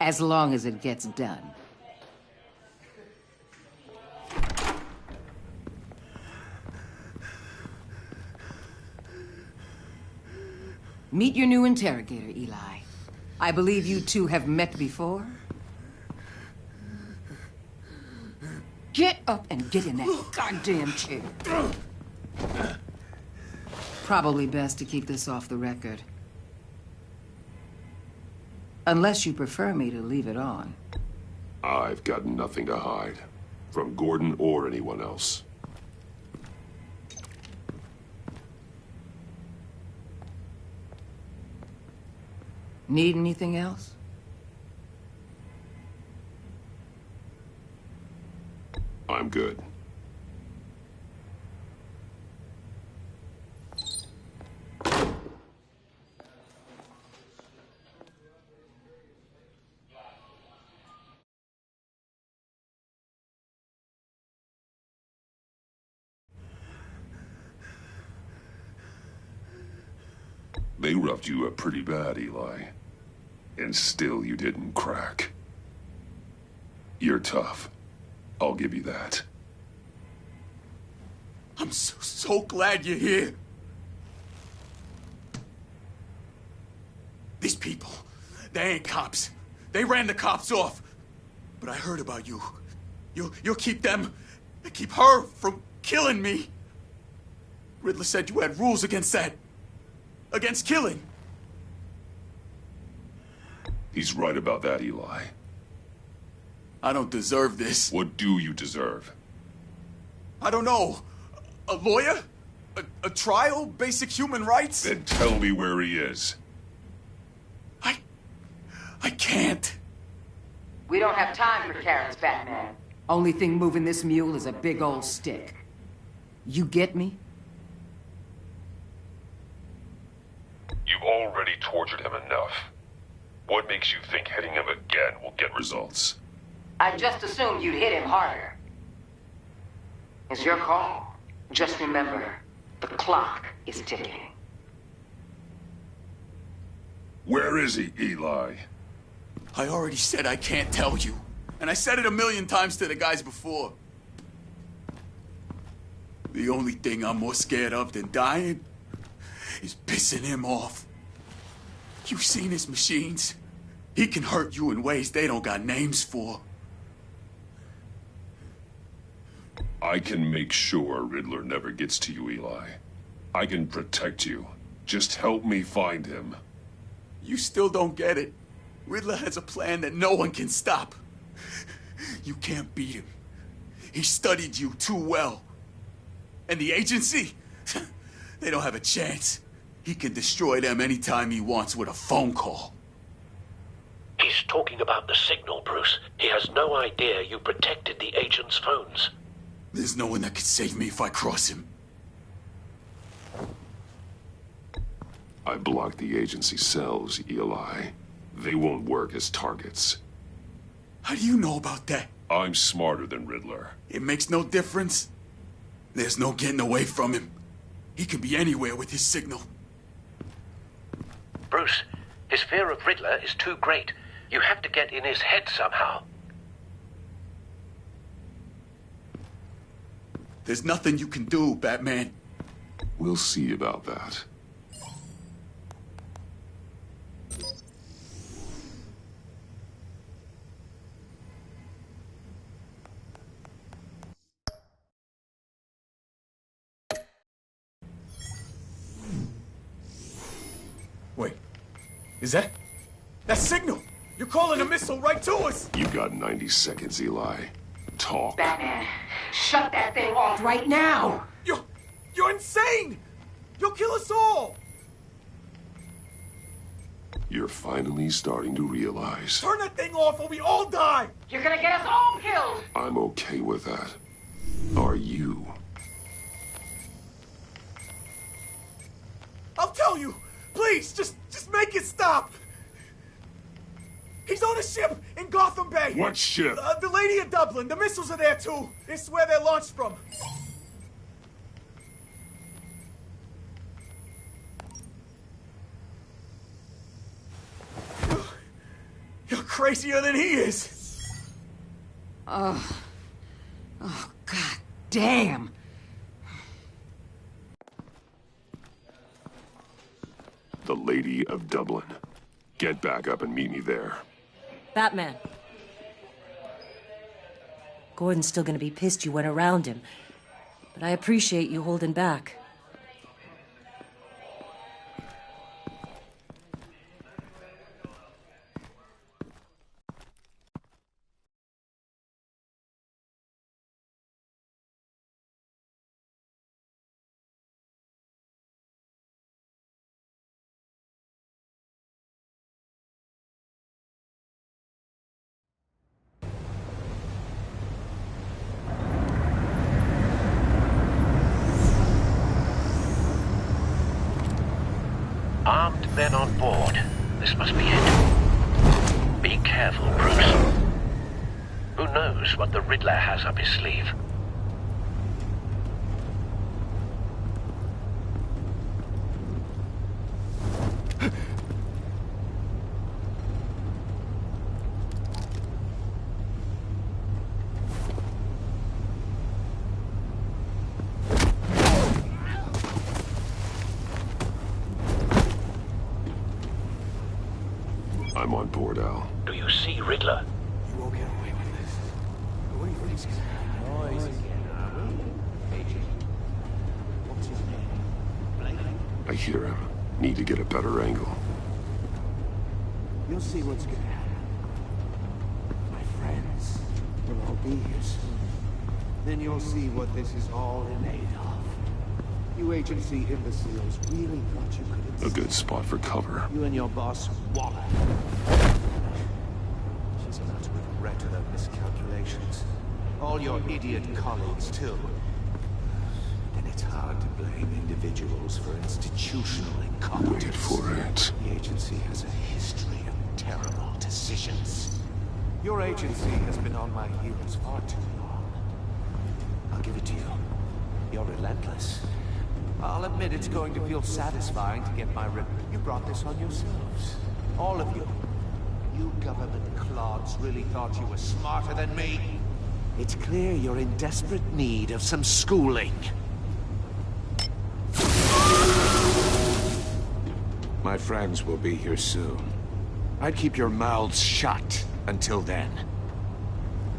as long as it gets done. Meet your new interrogator, Eli. I believe you two have met before. Get up and get in that goddamn chair. Probably best to keep this off the record. Unless you prefer me to leave it on. I've got nothing to hide. From Gordon or anyone else. Need anything else? I'm good. They roughed you up pretty bad, Eli. And still you didn't crack. You're tough. I'll give you that. I'm so glad you're here. These people, they ain't cops. They ran the cops off. But I heard about you. You'll keep them, keep her from killing me. Riddler said you had rules against that. Against killing. He's right about that, Eli. I don't deserve this. What do you deserve? I don't know. A lawyer? A trial? Basic human rights? Then tell me where he is. I can't. We don't have time for carrots, Batman. Only thing moving this mule is a big old stick. You get me? You've already tortured him enough. What makes you think hitting him again will get results? I just assumed you'd hit him harder. It's your call. Just remember, the clock is ticking. Where is he, Eli? I already said I can't tell you. And I said it 1,000,000 times to the guys before. The only thing I'm more scared of than dying is pissing him off. You've seen his machines. He can hurt you in ways they don't got names for. I can make sure Riddler never gets to you, Eli. I can protect you. Just help me find him. You still don't get it. Riddler has a plan that no one can stop. You can't beat him. He studied you too well. And the agency? They don't have a chance. He can destroy them anytime he wants with a phone call. He's talking about the signal, Bruce. He has no idea you protected the agent's phones. There's no one that can save me if I cross him. I blocked the agency cells, Eli. They won't work as targets. How do you know about that? I'm smarter than Riddler. It makes no difference. There's no getting away from him. He can be anywhere with his signal. Bruce, his fear of Riddler is too great. You have to get in his head somehow. There's nothing you can do, Batman. We'll see about that. Wait, is that signal? You're calling a missile right to us! You got 90 seconds, Eli. Talk. Batman, shut that thing off right now! You're insane! You'll kill us all! You're finally starting to realize. Turn that thing off or we all die! You're gonna get us all killed! I'm okay with that. Are you? I'll tell you! Please, just make it stop! He's on a ship in Gotham Bay! What ship? The Lady of Dublin. The missiles are there, too. It's where they're launched from. You're crazier than he is. Oh, God damn. The Lady of Dublin. Get back up and meet me there. Batman. Gordon's still gonna be pissed you went around him, but I appreciate you holding back. Armed men on board. This must be it. Be careful, Bruce. Who knows what the Riddler has up his sleeve? I'm on board, Al. Do you see Riddler? You won't get away with this. What do you think's gonna happen? Noise again, are we? Agent. What's his name? I hear him. Need to get a better angle. You'll see what's gonna happen. My friends will all be here soon. Then you'll see what this is all in aid of. You agency imbeciles really thought you could A good spot for cover. You and your boss, Waller. She's about to regret her miscalculations. All your idiot colleagues, too. And it's hard to blame individuals for institutional incompetence. Wait for it. The agency has a history of terrible decisions. Your agency has been on my heels far too long. I'll give it to you. You're relentless. I'll admit it's going to feel satisfying to get my rip. You brought this on yourselves. All of you. You government clods really thought you were smarter than me. It's clear you're in desperate need of some schooling. My friends will be here soon. I'd keep your mouths shut until then.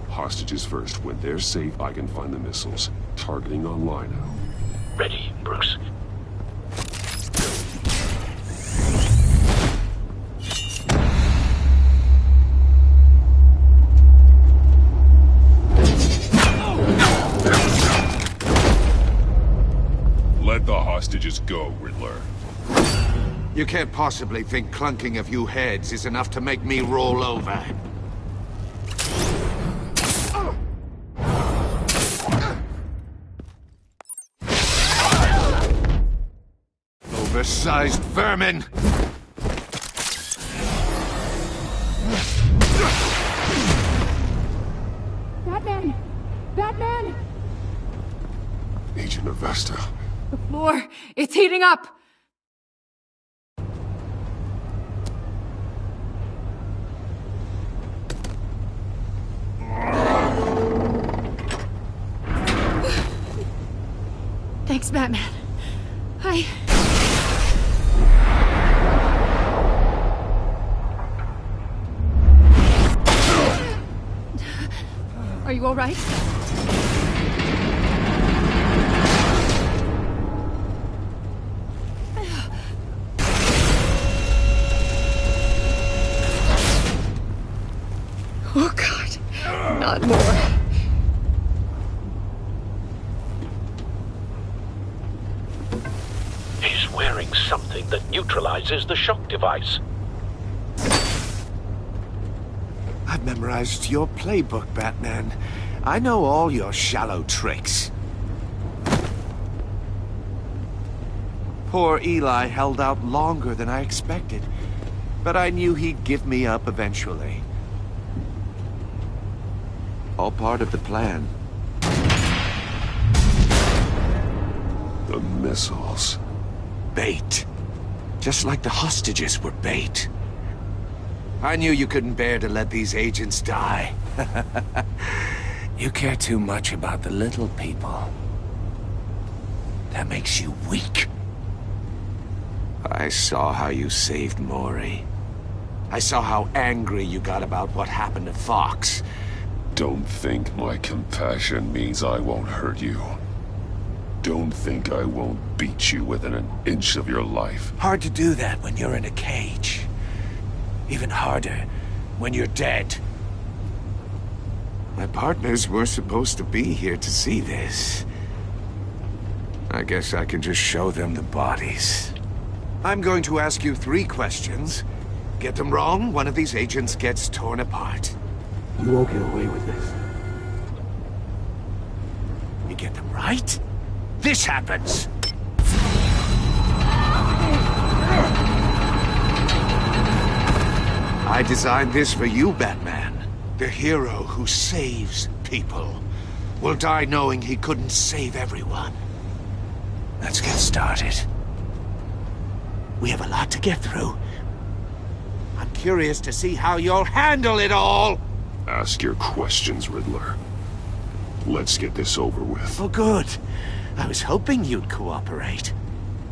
Hostages first. When they're safe, I can find the missiles. Targeting on Lino. Ready, Bruce. Let the hostages go, Riddler. You can't possibly think clunking a few heads is enough to make me roll over. Oversized vermin! Batman! Batman! Agent Avesta. The floor, it's heating up! Thanks, Batman. Are you all right? Oh, God. Not more. He's wearing something that neutralizes the shock device. I've memorized your playbook, Batman. I know all your shallow tricks. Poor Eli held out longer than I expected, but I knew he'd give me up eventually. All part of the plan. The missiles. Bait. Just like the hostages were bait. I knew you couldn't bear to let these agents die. You care too much about the little people. That makes you weak. I saw how you saved Maury. I saw how angry you got about what happened to Fox. Don't think my compassion means I won't hurt you. Don't think I won't beat you within an inch of your life. Hard to do that when you're in a cage. Even harder when you're dead. My partners were supposed to be here to see this. I guess I can just show them the bodies. I'm going to ask you 3 questions. Get them wrong, one of these agents gets torn apart. You won't get away with this. You get them right, this happens. I designed this for you, Batman. The hero who saves people will die knowing he couldn't save everyone. Let's get started. We have a lot to get through. I'm curious to see how you'll handle it all. Ask your questions, Riddler. Let's get this over with. Oh, good. I was hoping you'd cooperate.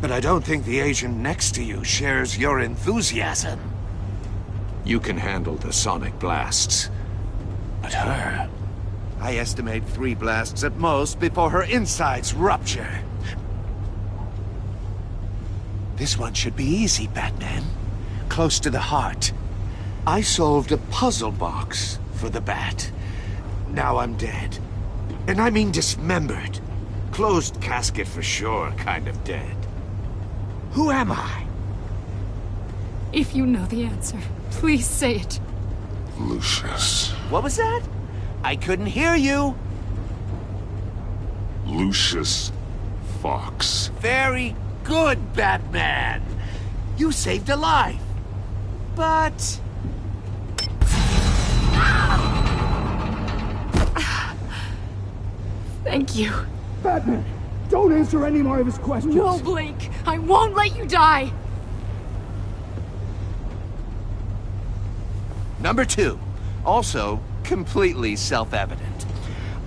But I don't think the agent next to you shares your enthusiasm. You can handle the sonic blasts. But her... I estimate 3 blasts at most before her insides rupture. This one should be easy, Batman. Close to the heart. I solved a puzzle box for the Bat. Now I'm dead. And I mean dismembered. Closed casket for sure, kind of dead. Who am I? If you know the answer, please say it. Lucius. What was that? I couldn't hear you. Lucius Fox. Very good, Batman. You saved a life. But... Thank you. Batman, don't answer any more of his questions. No, Blake. I won't let you die. Number 2. Also, completely self-evident.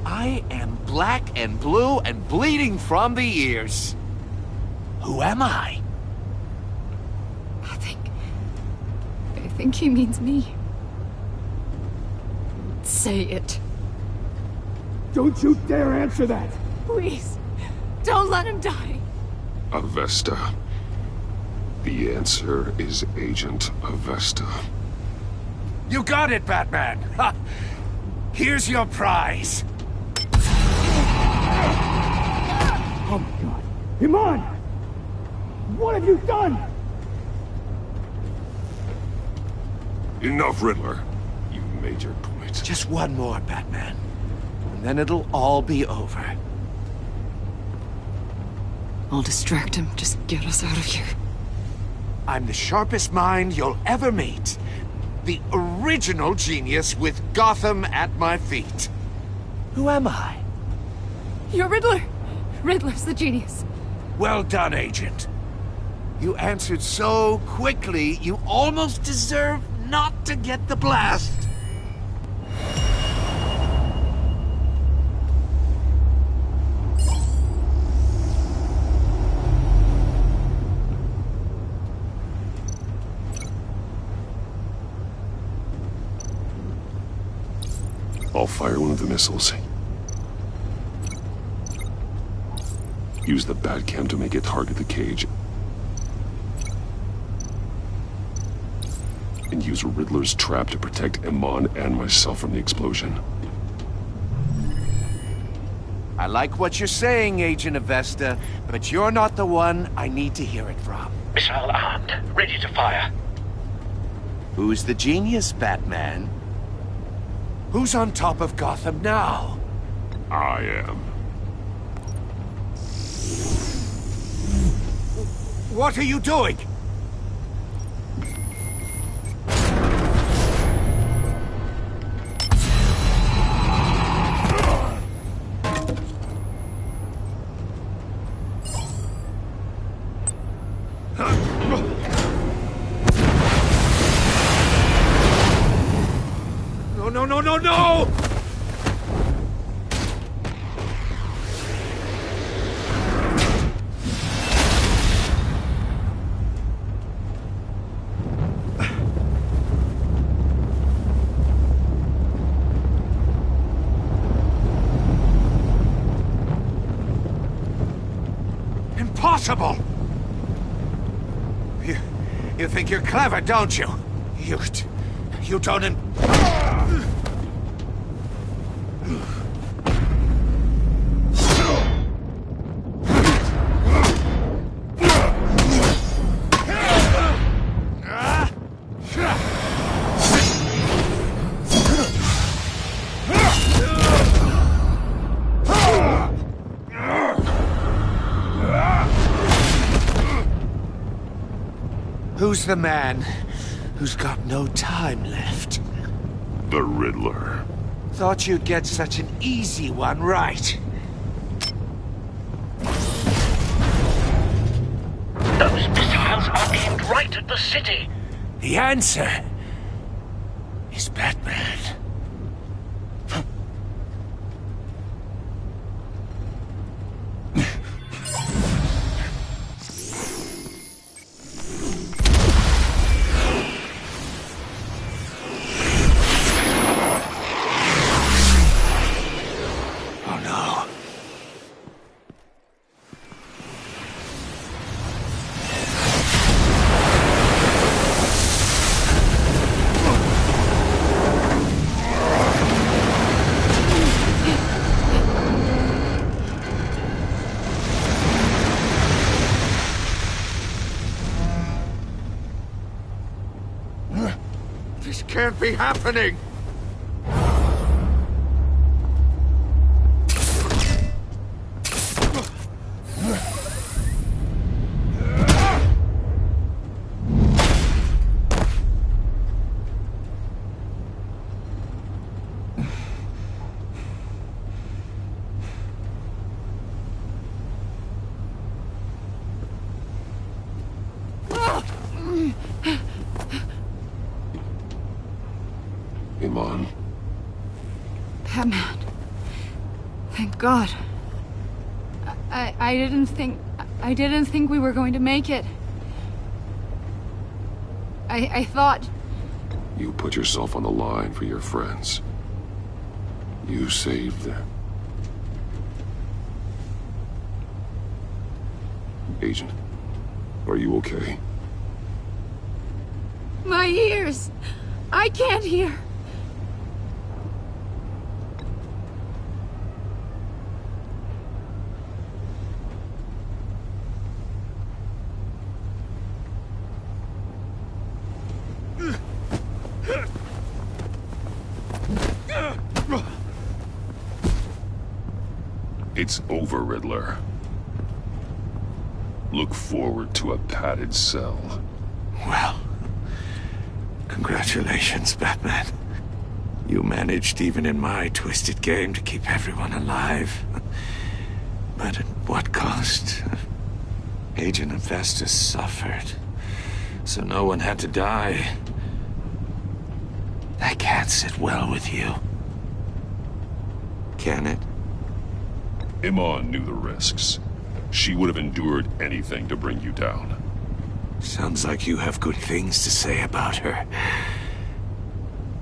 I am black and blue and bleeding from the ears. Who am I? I think he means me. Say it. Don't you dare answer that! Please, don't let him die. Avesta. The answer is Agent Avesta. You got it, Batman! Ha! Here's your prize! Oh my god. Iman! What have you done? Enough, Riddler. You made your point. Just one more, Batman. And then it'll all be over. I'll distract him. Just get us out of here. I'm the sharpest mind you'll ever meet. The original genius with Gotham at my feet. Who am I? You're Riddler. Riddler's the genius. Well done, Agent. You answered so quickly, you almost deserve not to get the blast. I'll fire one of the missiles. Use the Batcam to make it target the cage. And use Riddler's trap to protect Iman and myself from the explosion. I like what you're saying, Agent Avesta, but you're not the one I need to hear it from. Missile armed, ready to fire. Who's the genius, Batman? Who's on top of Gotham now? I am. What are you doing? No! Impossible! You think you're clever, don't you? You don't... Who's the man who's got no time left? The Riddler. Thought you'd get such an easy one right. Those missiles are aimed right at the city. The answer is Batman. can't be happening! Iman. Batman. Thank God. I didn't think we were going to make it. I thought... You put yourself on the line for your friends. You saved them. Agent, are you okay? My ears! I can't hear! It's over, Riddler. Look forward to a padded cell. Well, congratulations, Batman. You managed, even in my twisted game, to keep everyone alive. But at what cost? Agent Hephaestus suffered, so no one had to die. That can't sit well with you. Can it? Iman knew the risks. She would have endured anything to bring you down. Sounds like you have good things to say about her.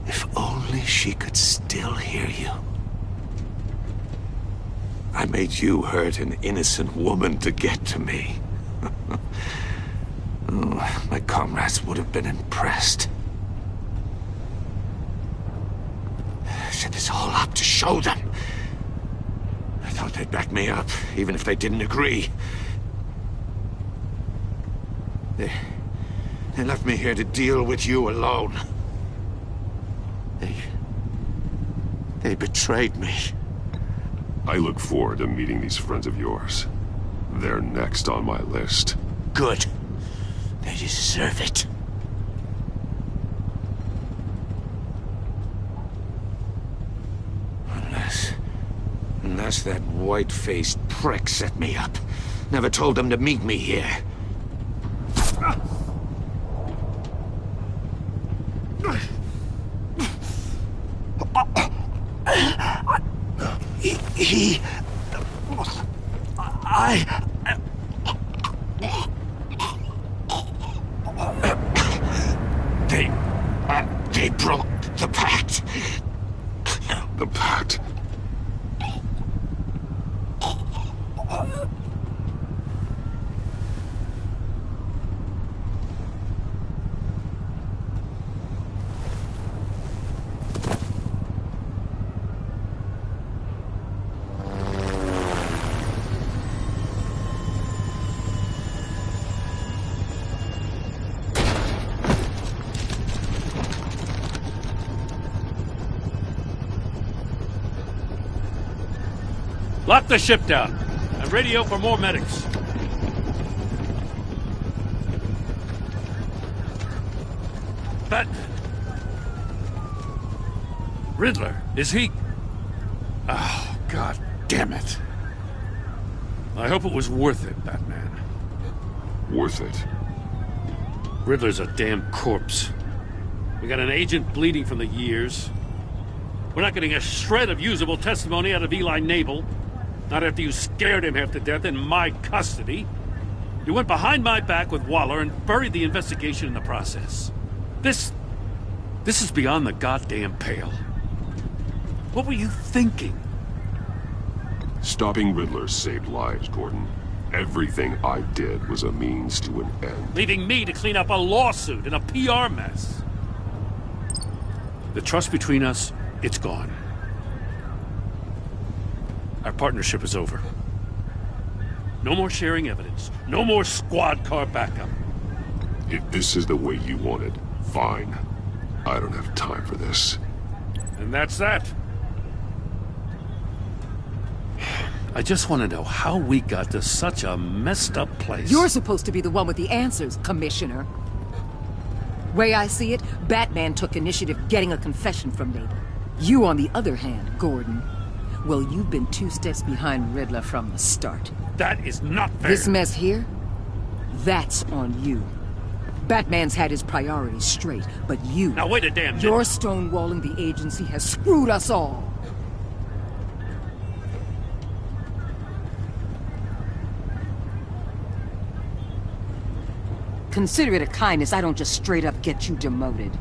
If only she could still hear you. I made you hurt an innocent woman to get to me. Oh, my comrades would have been impressed. Set this all up to show them. I thought they'd back me up, even if they didn't agree. They left me here to deal with you alone. They betrayed me. I look forward to meeting these friends of yours. They're next on my list. Good. They deserve it. Unless that white-faced prick set me up. Never told them to meet me here. They broke the pact. The pact? Lock the ship down and radio for more medics. Batman. Riddler, is he... Oh, God damn it. I hope it was worth it, Batman. Worth it? Riddler's a damn corpse. We got an agent bleeding from the years. We're not getting a shred of usable testimony out of Eli Nabel. Not after you scared him half to death in my custody. You went behind my back with Waller and buried the investigation in the process. This is beyond the goddamn pale. What were you thinking? Stopping Riddler saved lives, Gordon. Everything I did was a means to an end. Leaving me to clean up a lawsuit and a PR mess. The trust between us, it's gone. Our partnership is over. No more sharing evidence. No more squad car backup. If this is the way you want it, fine. I don't have time for this. And that's that. I just want to know how we got to such a messed up place. You're supposed to be the one with the answers, Commissioner. Way I see it, Batman took initiative getting a confession from Nabel. You, on the other hand, Gordon, well, you've been 2 steps behind Riddler from the start. That is not fair. This mess here, that's on you. Batman's had his priorities straight, but you... Now wait a damn minute. Your stonewalling the agency has screwed us all. Consider it a kindness I don't just straight up get you demoted.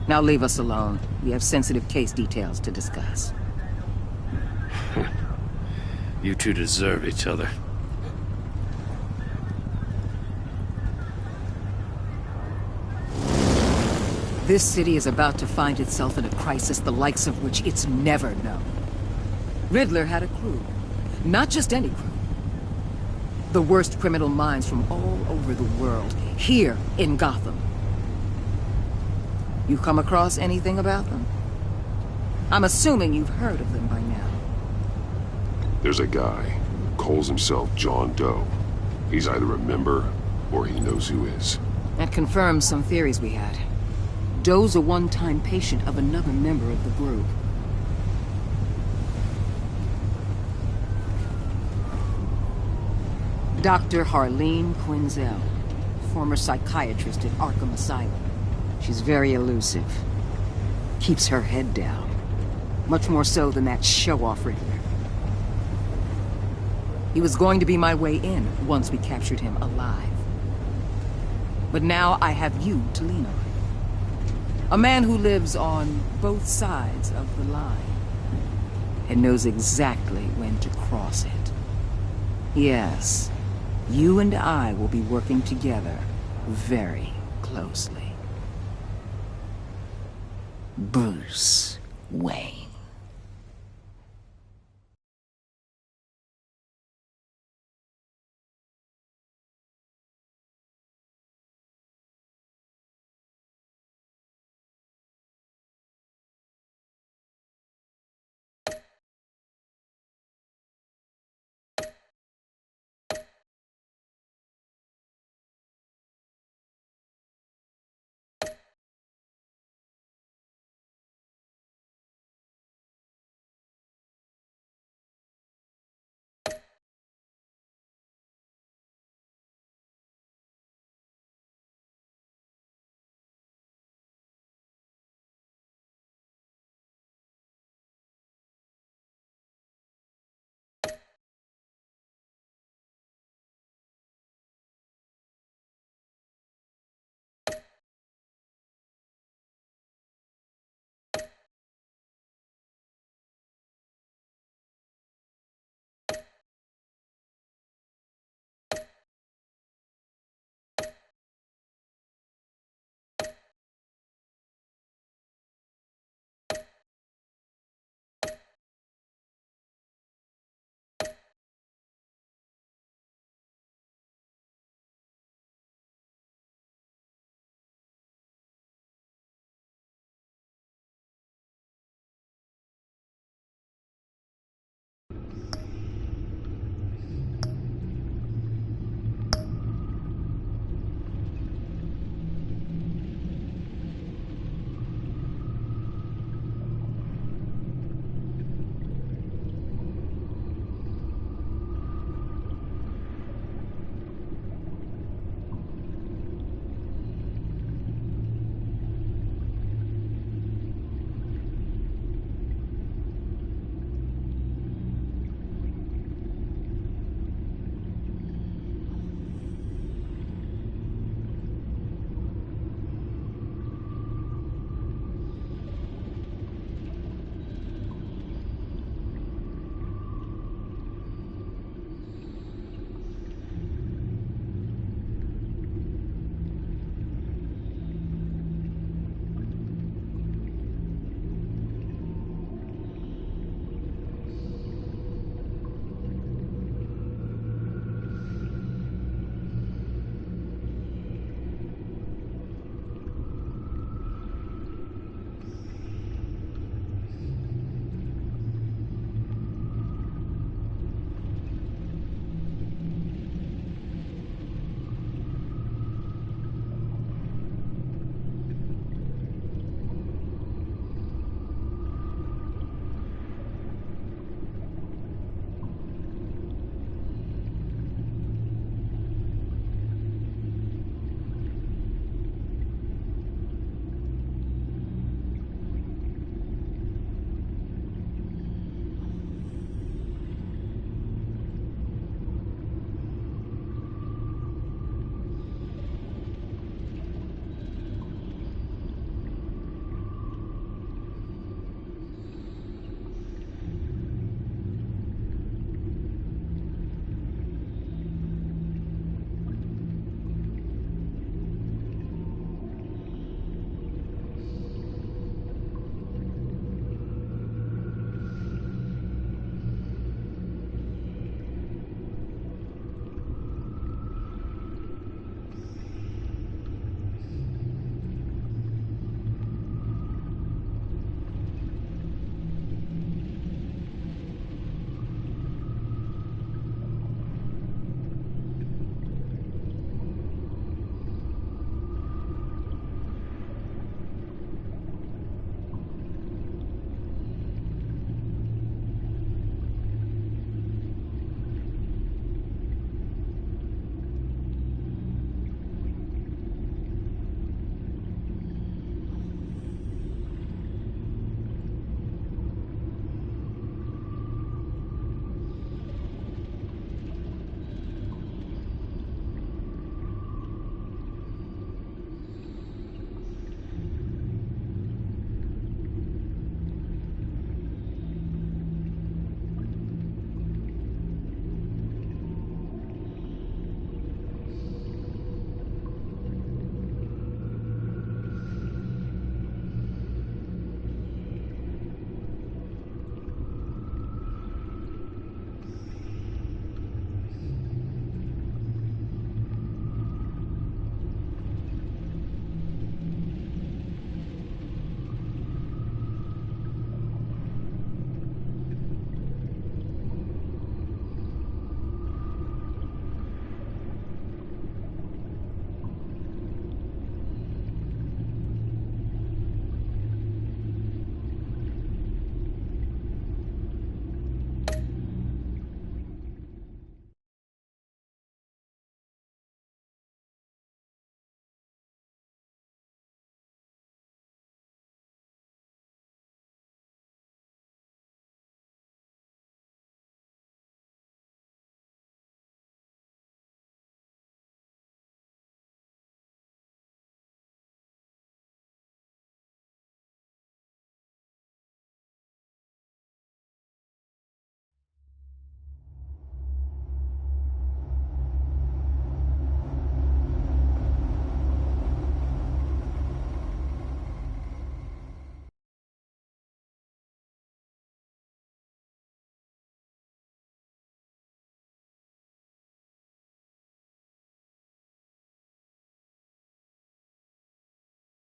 Now leave us alone. We have sensitive case details to discuss. You two deserve each other. This city is about to find itself in a crisis the likes of which it's never known. Riddler had a crew. Not just any crew. The worst criminal minds from all over the world, here in Gotham. You come across anything about them? I'm assuming you've heard of them by now. There's a guy, calls himself John Doe. He's either a member, or he knows who is. That confirms some theories we had. Doe's a one-time patient of another member of the group. Dr. Harleen Quinzel, former psychiatrist at Arkham Asylum. She's very elusive. Keeps her head down. Much more so than that show-off Riddler. He was going to be my way in once we captured him alive. But now I have you to lean on. A man who lives on both sides of the line. And knows exactly when to cross it. Yes. You and I will be working together very closely. Bruce Wayne.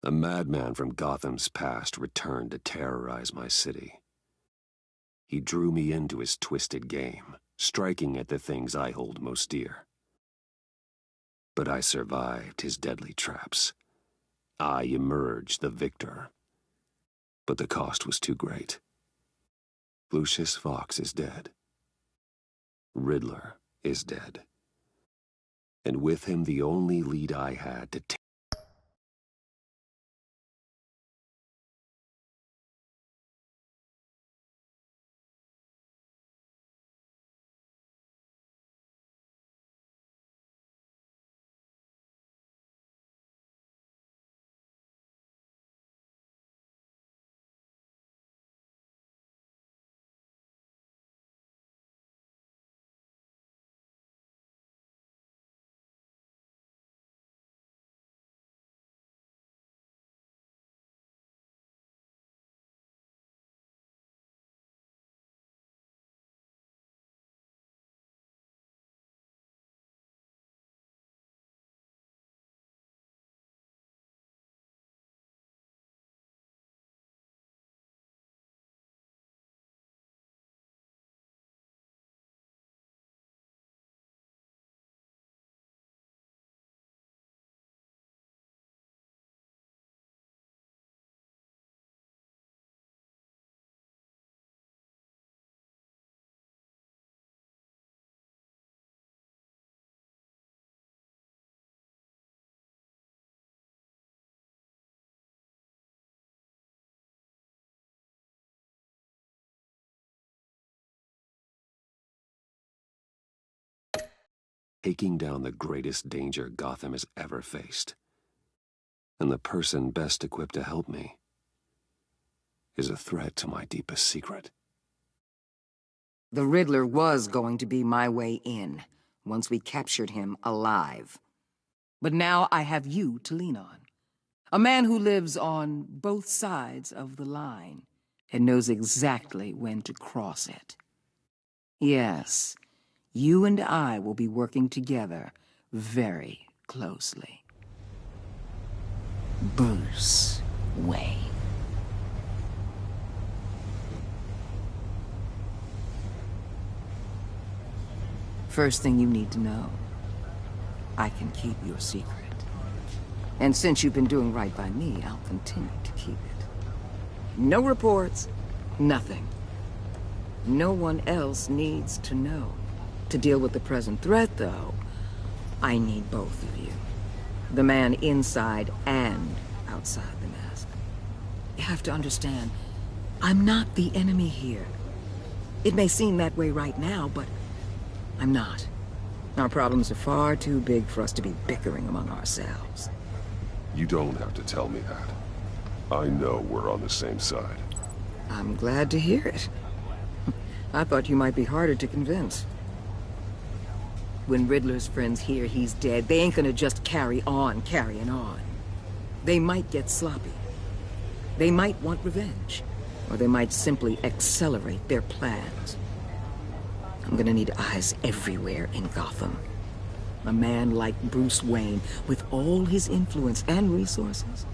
A madman from Gotham's past returned to terrorize my city. He drew me into his twisted game, striking at the things I hold most dear. But I survived his deadly traps. I emerged the victor. But the cost was too great. Lucius Fox is dead. Riddler is dead. And with him the only lead I had to take. Taking down the greatest danger Gotham has ever faced. And the person best equipped to help me is a threat to my deepest secret. The Riddler was going to be my way in, once we captured him alive. But now I have you to lean on. A man who lives on both sides of the line and knows exactly when to cross it. Yes, you and I will be working together very closely. Bruce Wayne. First thing you need to know, I can keep your secret. And since you've been doing right by me, I'll continue to keep it. No reports, nothing. No one else needs to know. To deal with the present threat, though, I need both of you. The man inside and outside the mask. You have to understand, I'm not the enemy here. It may seem that way right now, but I'm not. Our problems are far too big for us to be bickering among ourselves. You don't have to tell me that. I know we're on the same side. I'm glad to hear it. I thought you might be harder to convince. When Riddler's friends hear he's dead, they ain't gonna just carry on carrying on. They might get sloppy. They might want revenge. Or they might simply accelerate their plans. I'm gonna need eyes everywhere in Gotham. A man like Bruce Wayne, with all his influence and resources,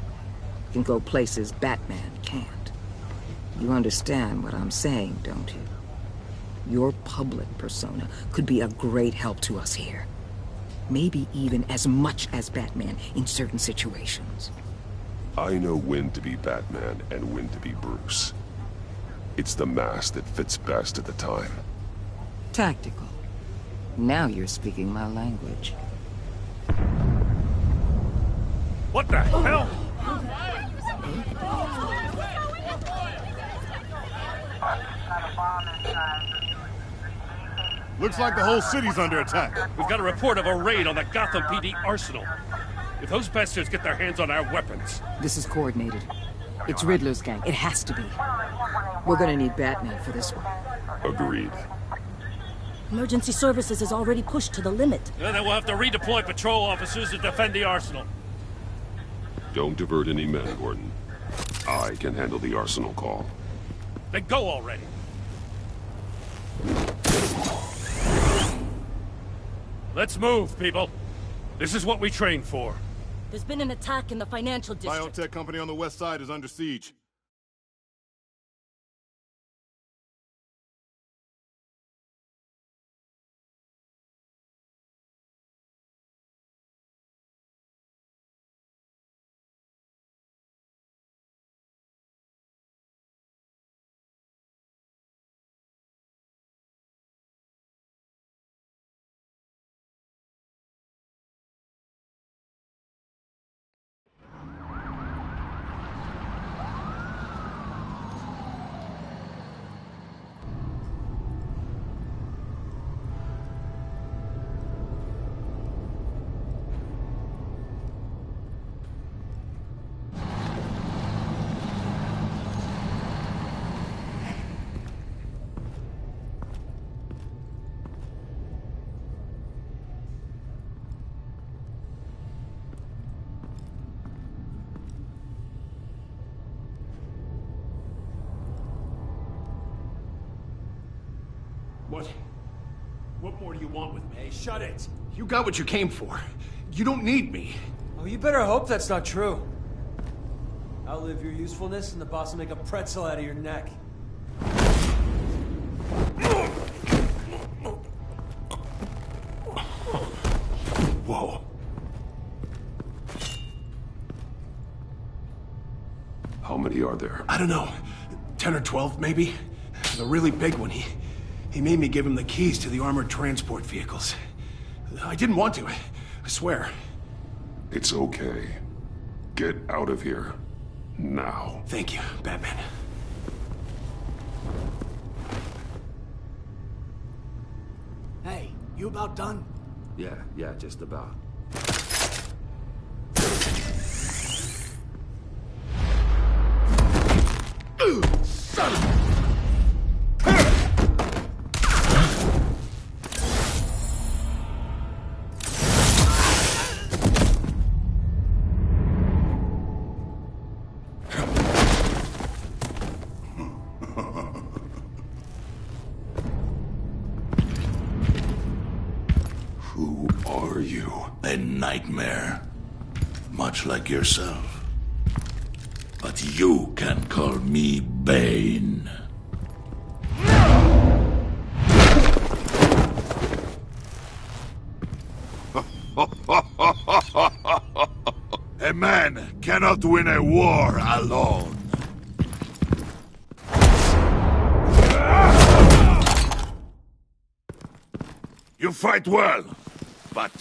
can go places Batman can't. You understand what I'm saying, don't you? Your public persona could be a great help to us here. Maybe even as much as Batman in certain situations. I know when to be Batman and when to be Bruce. It's the mask that fits best at the time. Tactical. Now you're speaking my language. What the hell? Looks like the whole city's under attack. We've got a report of a raid on the Gotham PD arsenal. If those bastards get their hands on our weapons... This is coordinated. It's Riddler's gang. It has to be. We're gonna need Batman for this one. Agreed. Emergency services is already pushed to the limit. Then we'll have to redeploy patrol officers to defend the arsenal. Don't divert any men, Gordon. I can handle the arsenal call. Then go already. Let's move, people. This is what we trained for. There's been an attack in the financial district. Biotech company on the west side is under siege. What more do you want with me? Hey, shut it! You got what you came for. You don't need me. Oh, you better hope that's not true. Outlive your usefulness and the boss will make a pretzel out of your neck. Whoa. How many are there? I don't know. 10 or 12, maybe? The really big one, he made me give him the keys to the armored transport vehicles. I didn't want to, I swear. It's okay. Get out of here. Now. Thank you, Batman. Hey, you about done? Yeah, just about. Son of a... Who are you? A nightmare. Much like yourself. But you can call me Bane. A man cannot win a war alone. You fight well, but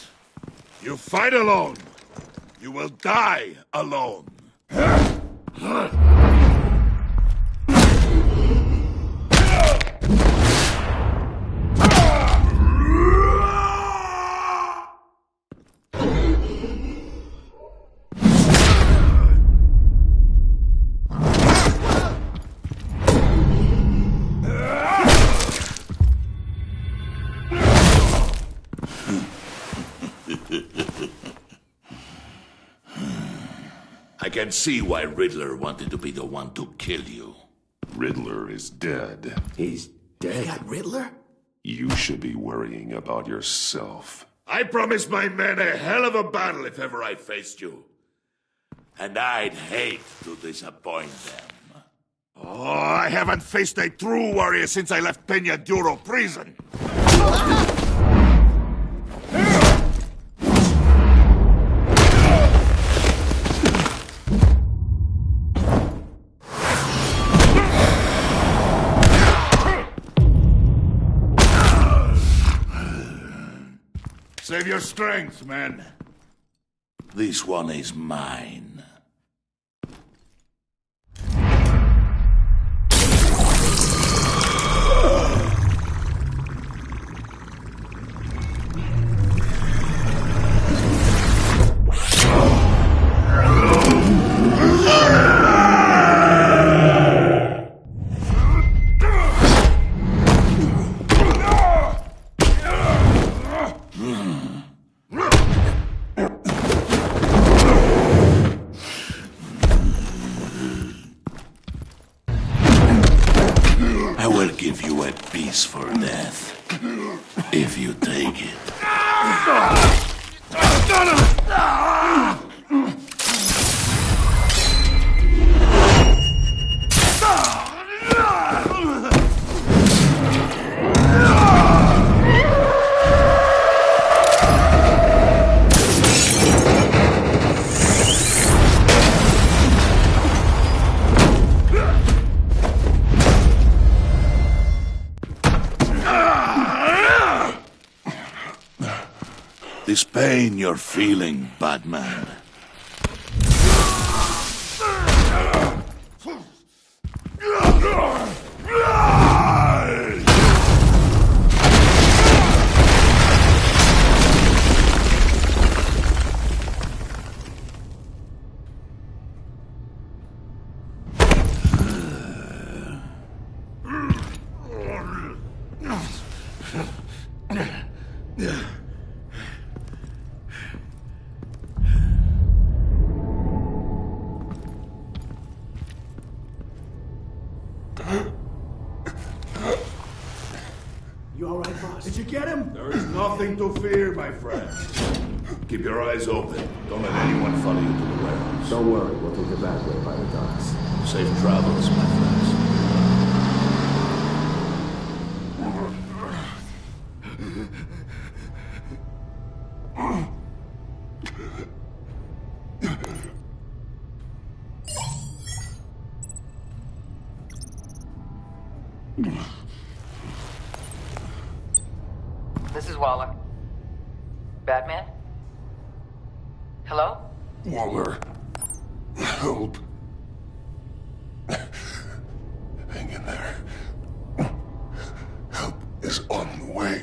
you fight alone. You will die alone. I can see why Riddler wanted to be the one to kill you. Riddler is dead. He's dead? That Riddler? You should be worrying about yourself. I promised my men a hell of a battle if ever I faced you. And I'd hate to disappoint them. Oh, I haven't faced a true warrior since I left Peña Duro prison. Save your strength, man. This one is mine. For death, if you take it. This pain you're feeling, Batman. You all right, boss? Did you get him? There is nothing to fear, my friend. Keep your eyes open. Don't let anyone follow you to the warehouse. Don't worry, we'll take the back way by the docks. Safe travels, my friends. This is Waller. Batman? Hello? Waller. Help. Hang in there. Help is on the way.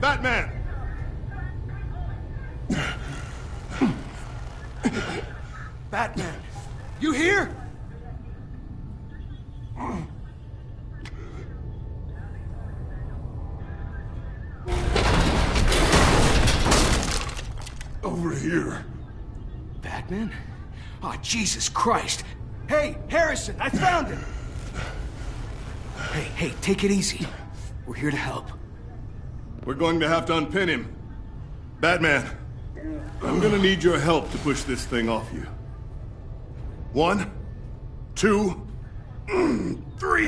Batman! Batman, you here? Over here. Batman? Oh, Jesus Christ. Hey, Harrison, I found him! Hey, take it easy. We're here to help. We're going to have to unpin him. Batman, I'm gonna need your help to push this thing off you. 1, 2, 3.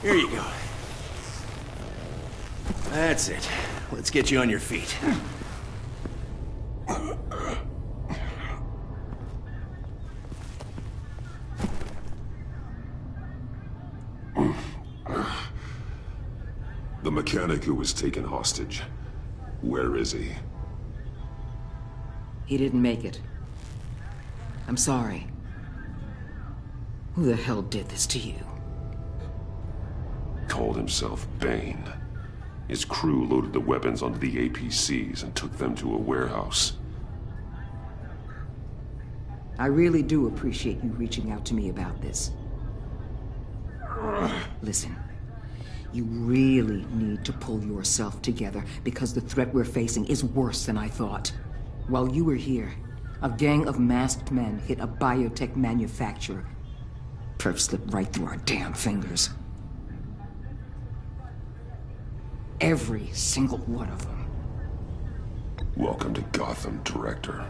Here you go. That's it. Let's get you on your feet. The mechanic who was taken hostage. Where is he? He didn't make it. I'm sorry. Who the hell did this to you? Called himself Bane. His crew loaded the weapons onto the APCs and took them to a warehouse. I really do appreciate you reaching out to me about this. Listen, you really need to pull yourself together because the threat we're facing is worse than I thought. While you were here, a gang of masked men hit a biotech manufacturer. Perf slipped right through our damn fingers. Every single one of them. Welcome to Gotham, Director.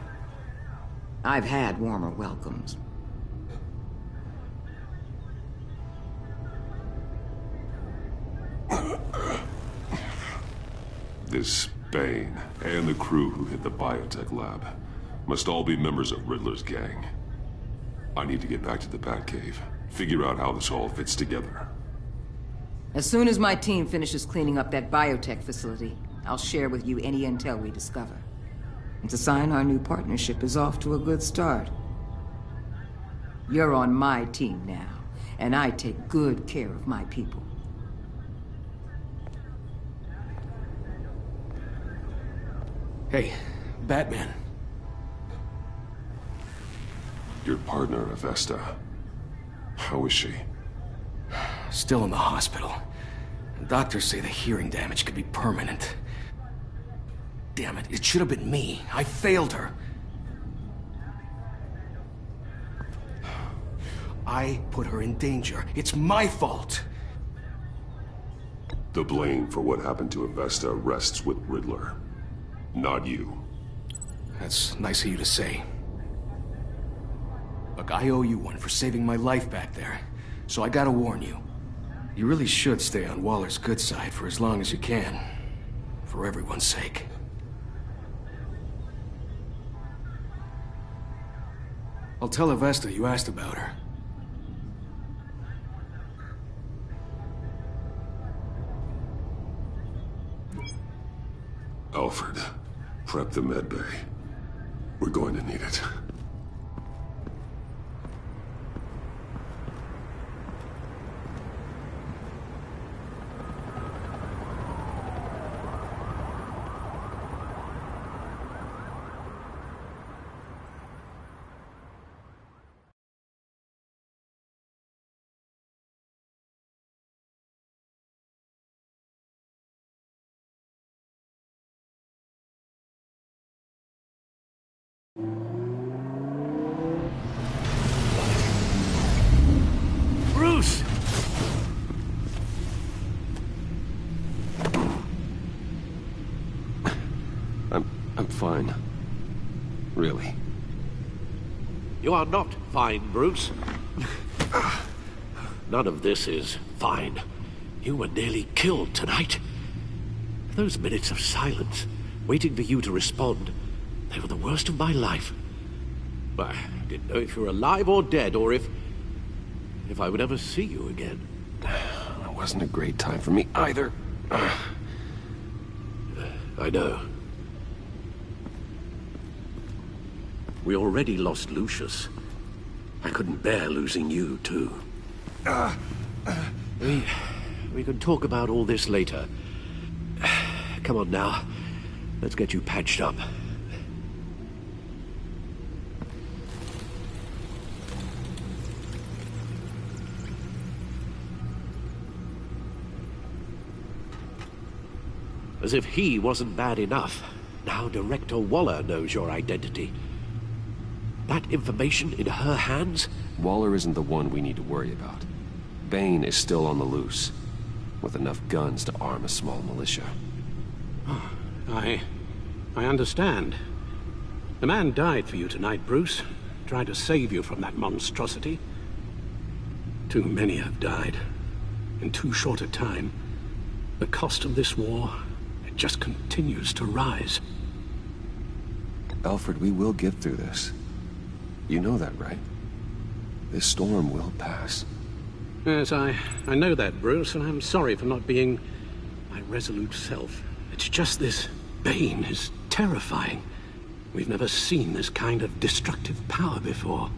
I've had warmer welcomes. This Bane and the crew who hit the biotech lab must all be members of Riddler's gang. I need to get back to the Batcave, figure out how this all fits together. As soon as my team finishes cleaning up that biotech facility, I'll share with you any intel we discover. It's a sign our new partnership is off to a good start. You're on my team now, and I take good care of my people. Hey, Batman. Your partner, Avesta. How is she? Still in the hospital. Doctors say the hearing damage could be permanent. Damn it, it should have been me. I failed her. I put her in danger. It's my fault. The blame for what happened to Avesta rests with Riddler, not you. That's nice of you to say. Look, I owe you one for saving my life back there, so I gotta warn you. You really should stay on Waller's good side for as long as you can. For everyone's sake. I'll tell Avesta you asked about her. Alfred, prep the med bay. We're going to need it. Bruce! I'm fine. Really. You are not fine, Bruce. None of this is fine. You were nearly killed tonight. Those minutes of silence, waiting for you to respond, they were the worst of my life. I didn't know if you were alive or dead, or if I would ever see you again. It wasn't a great time for me either. I know. We already lost Lucius. I couldn't bear losing you, too. We can talk about all this later. Come on now. Let's get you patched up. As if he wasn't bad enough. Now Director Waller knows your identity. That information in her hands? Waller isn't the one we need to worry about. Bane is still on the loose, with enough guns to arm a small militia. I understand. The man died for you tonight, Bruce. Tried to save you from that monstrosity. Too many have died. In too short a time. The cost of this war, it just continues to rise. Alfred, we will get through this. You know that, right? This storm will pass. Yes, I know that, Bruce, and I'm sorry for not being my resolute self. It's just this Bane is terrifying. We've never seen this kind of destructive power before.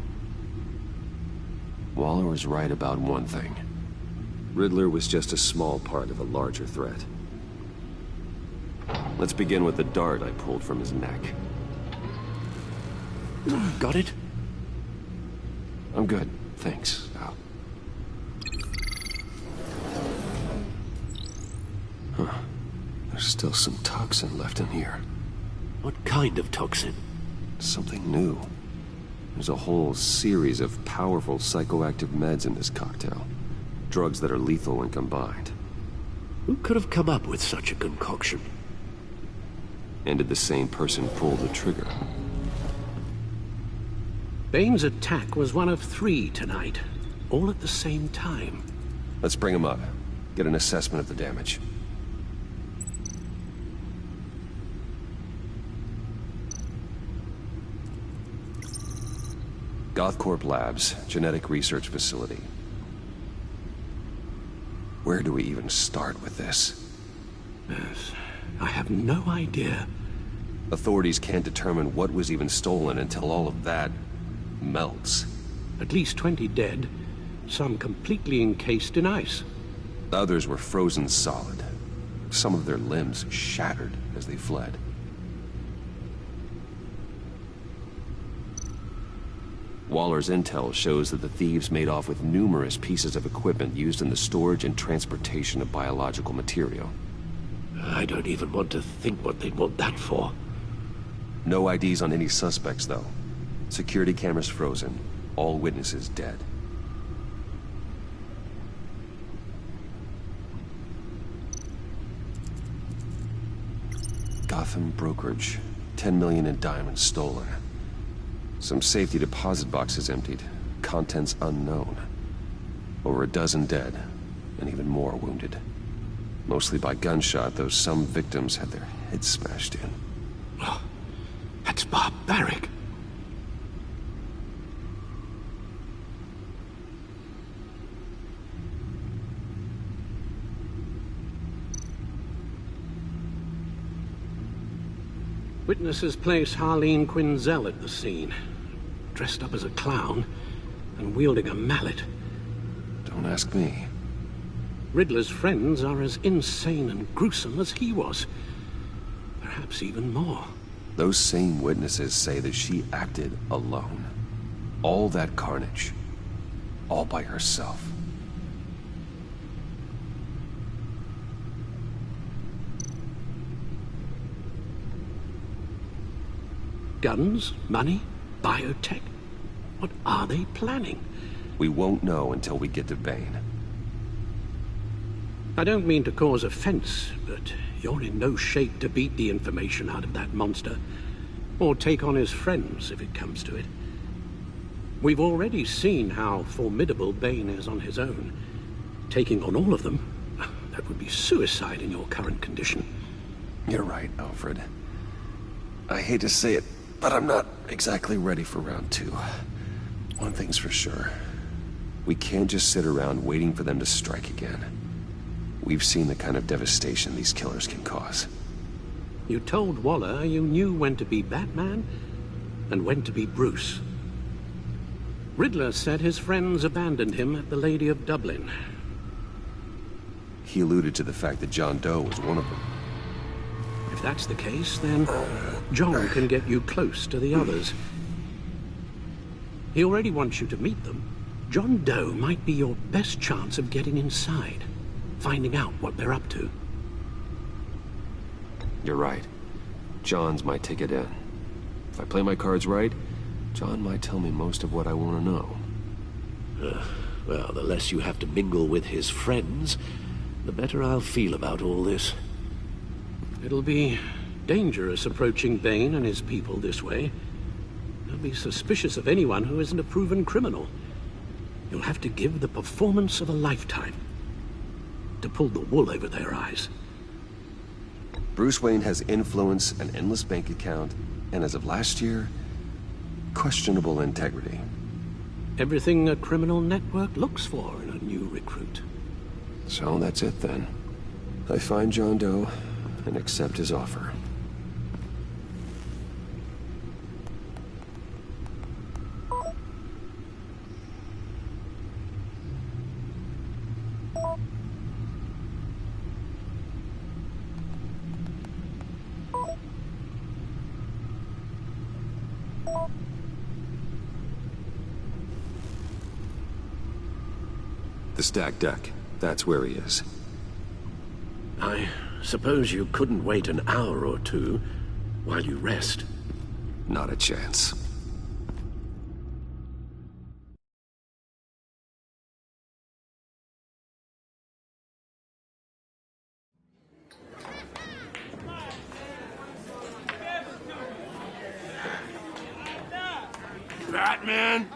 Waller was right about one thing. Riddler was just a small part of a larger threat. Let's begin with the dart I pulled from his neck. Got it? I'm good, thanks, Al. Huh. There's still some toxin left in here. What kind of toxin? Something new. There's a whole series of powerful psychoactive meds in this cocktail. Drugs that are lethal when combined. Who could have come up with such a concoction? And did the same person pull the trigger? Bane's attack was one of 3 tonight, all at the same time. Let's bring him up. Get an assessment of the damage. Gothcorp Labs, genetic research facility. Where do we even start with this? Yes, I have no idea. Authorities can't determine what was even stolen until all of that melts. At least 20 dead, some completely encased in ice. Others were frozen solid. Some of their limbs shattered as they fled. Waller's intel shows that the thieves made off with numerous pieces of equipment used in the storage and transportation of biological material. I don't even want to think what they'd want that for. No IDs on any suspects, though. Security cameras frozen. All witnesses dead. Gotham brokerage. 10 million in diamonds stolen. Some safety deposit boxes emptied. Contents unknown. Over a dozen dead, and even more wounded. Mostly by gunshot, though some victims had their heads smashed in. Oh, that's barbaric. Witnesses place Harleen Quinzel at the scene, dressed up as a clown and wielding a mallet. Don't ask me. Riddler's friends are as insane and gruesome as he was. Perhaps even more. Those same witnesses say that she acted alone. All that carnage. All by herself. Guns? Money? Biotech? What are they planning? We won't know until we get to Bane. I don't mean to cause offense, but you're in no shape to beat the information out of that monster. Or take on his friends, if it comes to it. We've already seen how formidable Bane is on his own. Taking on all of them, that would be suicide in your current condition. You're right, Alfred. I hate to say it, but I'm not exactly ready for round 2. One thing's for sure. We can't just sit around waiting for them to strike again. We've seen the kind of devastation these killers can cause. You told Waller you knew when to be Batman and when to be Bruce. Riddler said his friends abandoned him at the Lady of Dublin. He alluded to the fact that John Doe was one of them. If that's the case, then John can get you close to the others. He already wants you to meet them. John Doe might be your best chance of getting inside, finding out what they're up to. You're right. John's my ticket in. If I play my cards right, John might tell me most of what I want to know. Well, the less you have to mingle with his friends, the better I'll feel about all this. It'll be dangerous approaching Bane and his people this way. They'll be suspicious of anyone who isn't a proven criminal. You'll have to give the performance of a lifetime to pull the wool over their eyes. Bruce Wayne has influence, an endless bank account, and as of last year, questionable integrity. Everything a criminal network looks for in a new recruit. So that's it then. I find John Doe and accept his offer. The stacked deck. That's where he is. I suppose you couldn't wait an hour or two while you rest? Not a chance. Batman?